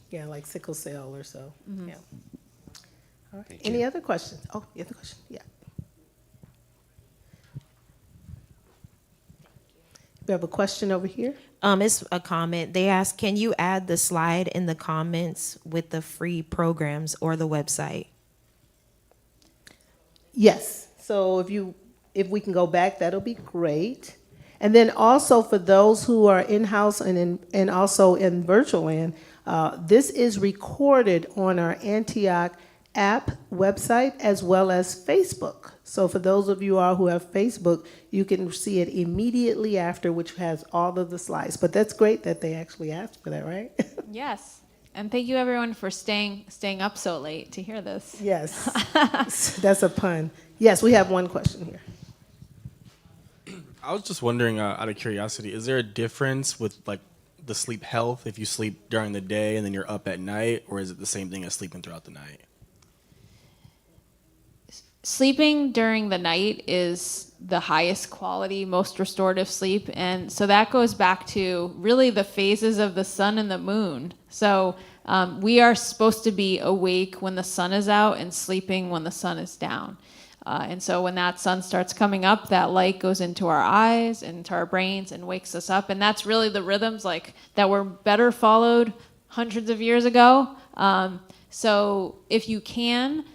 Yeah, like sickle cell or so. Mm-hmm. Yeah. All right. Any other questions? Oh, you have a question? Yeah. We have a question over here. It's a comment. They ask, can you add the slide in the comments with the free programs or the website? Yes. So if we can go back, that'll be great. And then also for those who are in-house and also in virtual land, this is recorded on our Antioch app website as well as Facebook. So for those of you all who have Facebook, you can see it immediately after, which has all of the slides. But that's great that they actually asked for that, right? Yes. And thank you everyone for staying up so late to hear this. Yes. That's a pun. Yes, we have one question here. I was just wondering, out of curiosity, is there a difference with like the sleep health if you sleep during the day and then you're up at night, or is it the same thing as sleeping throughout the night? Sleeping during the night is the highest quality, most restorative sleep. And so that goes back to really the phases of the sun and the moon. So we are supposed to be awake when the sun is out and sleeping when the sun is down. And so when that sun starts coming up, that light goes into our eyes and into our brains and wakes us up. And that's really the rhythms like that were better followed hundreds of years ago. So if you can,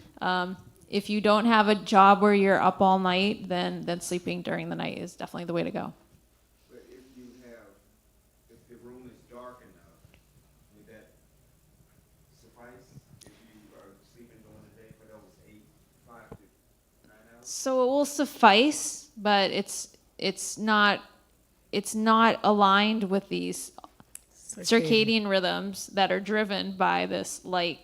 if you don't have a job where you're up all night, then sleeping during the night is definitely the way to go. But if the room is dark enough, would that suffice if you are sleeping during the day for those 5 to 9 hours? So it will suffice, but it's not aligned with these circadian rhythms that are driven by this light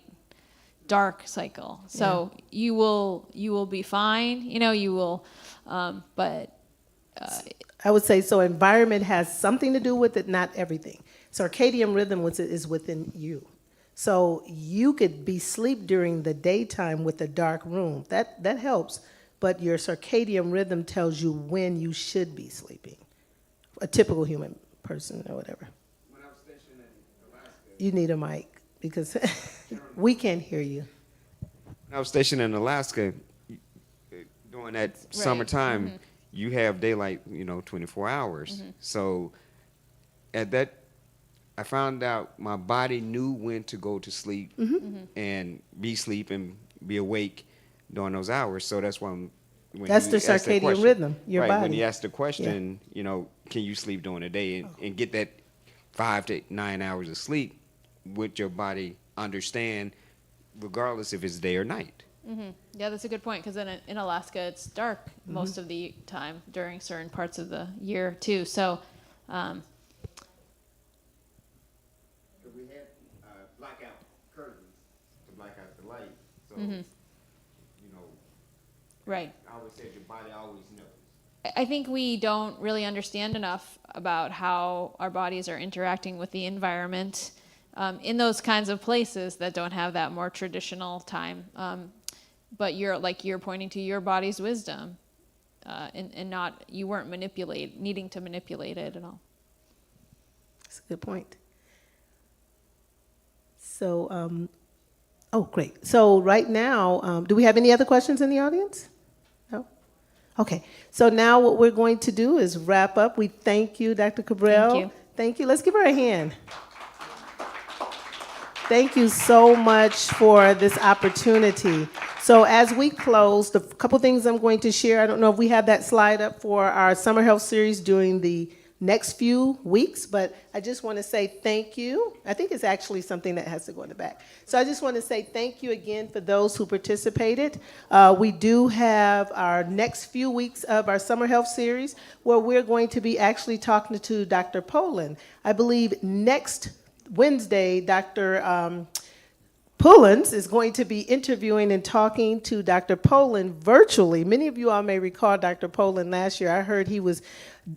dark cycle. So you will be fine, you will, but I would say so environment has something to do with it, not everything. Circadian rhythm is within you. So you could be asleep during the daytime with a dark room. That helps, but your circadian rhythm tells you when you should be sleeping. A typical human person or whatever. When I was stationed in Alaska, You need a mic because we can't hear you. when I was stationed in Alaska, during that summertime, you have daylight, 24 hours. So at that, I found out my body knew when to go to sleep and be asleep and be awake during those hours. So that's why when That's you the ask that circadian question- rhythm, your right, body. When you ask the question, can you sleep during the day and get that 5 to 9 hours of sleep, would your body understand, regardless if it's day or night? Yeah, that's a good point because in Alaska it's dark most of the time during certain parts of the year too. So, we had blackout curtains to black out the light. So, right. I always said your body always knows. I think we don't really understand enough about how our bodies are interacting with the environment in those kinds of places that don't have that more traditional time. But you're pointing to your body's wisdom, and not you weren't needing to manipulate it at all. That's a good point. So, great. So right now, do we have any other questions in the audience? No? Okay. So now what we're going to do is wrap up. We thank you, Dr. Cabral. Thank you. Thank you. Let's give her a hand. Thank you so much for this opportunity. So as we close, the couple things I'm going to share, I don't know if we have that slide up for our summer health series during the next few weeks, but I just want to say thank you. I think it's actually something that has to go in the back. So I just want to say thank you again for those who participated. We do have our next few weeks of our summer health series where we're going to be actually talking to Dr. Poland. I believe next Wednesday, Dr. Pullins is going to be interviewing and talking to Dr. Poland virtually. Many of you all may recall Dr. Poland last year. I heard he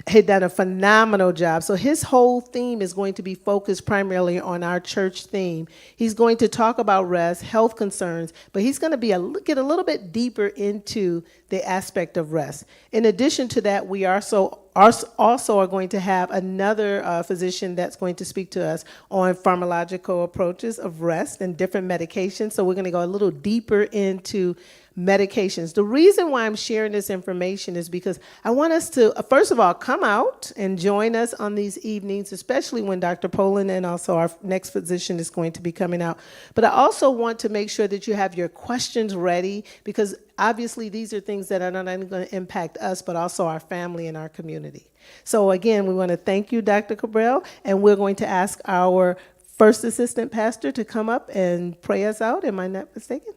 had done a phenomenal job. So his whole theme is going to be focused primarily on our church theme. He's going to talk about rest, health concerns, but he's going to get a little bit deeper into the aspect of rest. In addition to that, we also are going to have another physician that's going to speak to us on pharmacological approaches of rest and different medications. So we're going to go a little deeper into medications. The reason why I'm sharing this information is because I want us to, first of all, come out and join us on these evenings, especially when Dr. Poland and also our next physician is going to be coming out. But I also want to make sure that you have your questions ready because obviously these are things that are not only going to impact us, but also our family and our community. So again, we want to thank you, Dr. Cabral, and we're going to ask our first assistant pastor to come up and pray us out. Am I not mistaken?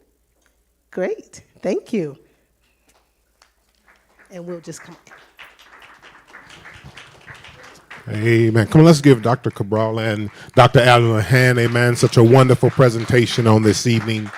Great. Thank you. And we'll just come. Amen. Come on, let's give Dr. Cabral and Dr. Allen a hand. Amen. Such a wonderful presentation on this evening.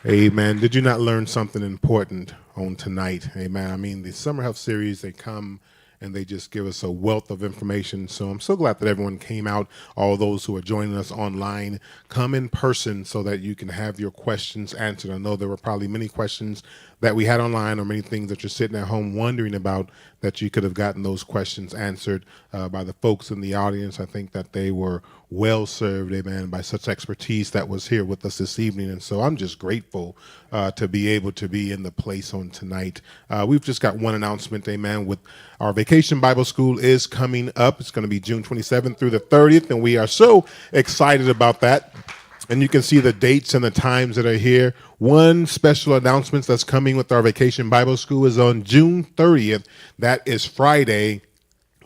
Amen. Did you not learn something important on tonight? Amen. I mean, the Summer Health Series, they come and they just give us a wealth of information. So I'm so glad that everyone came out, all those who are joining us online. Come in person so that you can have your questions answered. I know there were probably many questions that we had online or many things that you're sitting at home wondering about that you could have gotten those questions answered by the folks in the audience. I think that they were well served, amen, by such expertise that was here with us this evening. And so I'm just grateful to be able to be in the place on tonight. We've just got one announcement, amen, with our Vacation Bible School is coming up. It's going to be June 27th through the 30th, and we are so excited about that. And you can see the dates and the times that are here. One special announcement that's coming with our Vacation Bible School is on June 30th. That is Friday.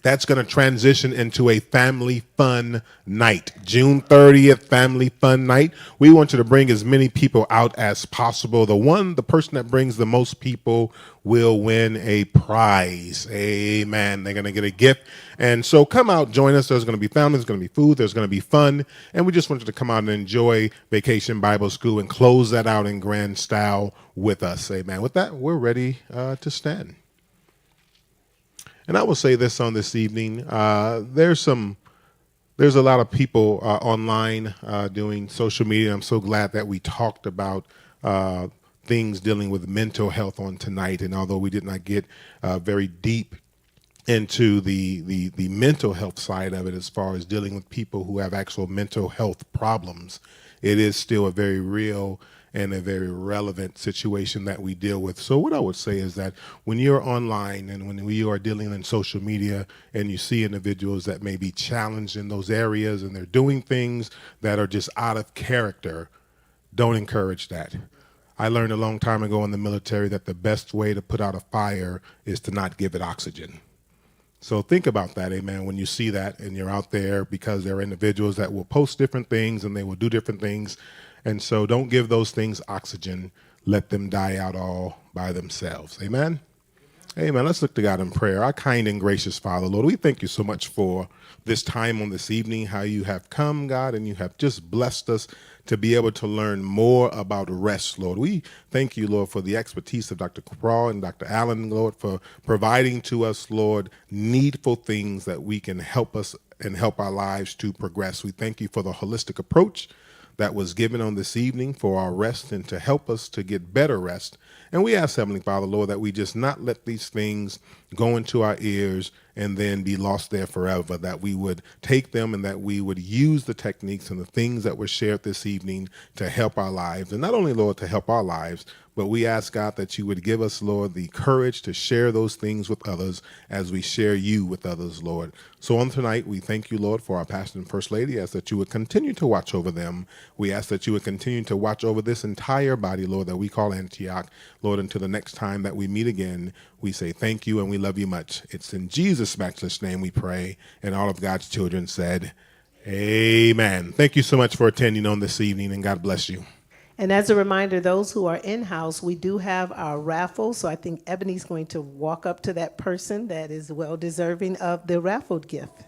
That's going to transition into a family fun night. June 30th, family fun night. We want you to bring as many people out as possible. The person that brings the most people will win a prize. Amen. They're going to get a gift. And so come out, join us. There's going to be family, there's going to be food, there's going to be fun. And we just want you to come out and enjoy Vacation Bible School and close that out in grand style with us. Amen. With that, we're ready to stand. And I will say this on this evening. There's some There's a lot of people online doing social media. I'm so glad that we talked about things dealing with mental health on tonight. And although we did not get very deep into the mental health side of it, as far as dealing with people who have actual mental health problems, it is still a very real and a very relevant situation that we deal with. So what I would say is that when you're online and when you are dealing in social media and you see individuals that may be challenged in those areas and they're doing things that are just out of character, don't encourage that. I learned a long time ago in the military that the best way to put out a fire is to not give it oxygen. So think about that, amen, when you see that and you're out there, because there are individuals that will post different things and they will do different things. And so don't give those things oxygen. Let them die out all by themselves. Amen? Amen. Let's look to God in prayer. Our kind and gracious Father, Lord, we thank you so much for this time on this evening, how you have come, God, and you have just blessed us to be able to learn more about rest, Lord. We thank you, Lord, for the expertise of Dr. Cabral and Dr. Allen, Lord, for providing to us, Lord, needful things that we can help us and help our lives to progress. We thank you for the holistic approach that was given on this evening for our rest and to help us to get better rest. And we ask, Heavenly Father, Lord, that we just not let these things go into our ears and then be lost there forever, that we would take them and that we would use the techniques and the things that were shared this evening to help our lives. And not only, Lord, to help our lives, but we ask, God, that you would give us, Lord, the courage to share those things with others as we share you with others, Lord. So on tonight, we thank you, Lord, for our pastor and first lady. Ask that you would continue to watch over them. We ask that you would continue to watch over this entire body, Lord, that we call Antioch. Lord, until the next time that we meet again, we say thank you and we love you much. It's in Jesus' matchless name we pray. And all of God's children said, amen. Thank you so much for attending on this evening, and God bless you. And as a reminder, those who are in-house, we do have our raffle. So I think Ebony's going to walk up to that person that is well deserving of the raffled gift.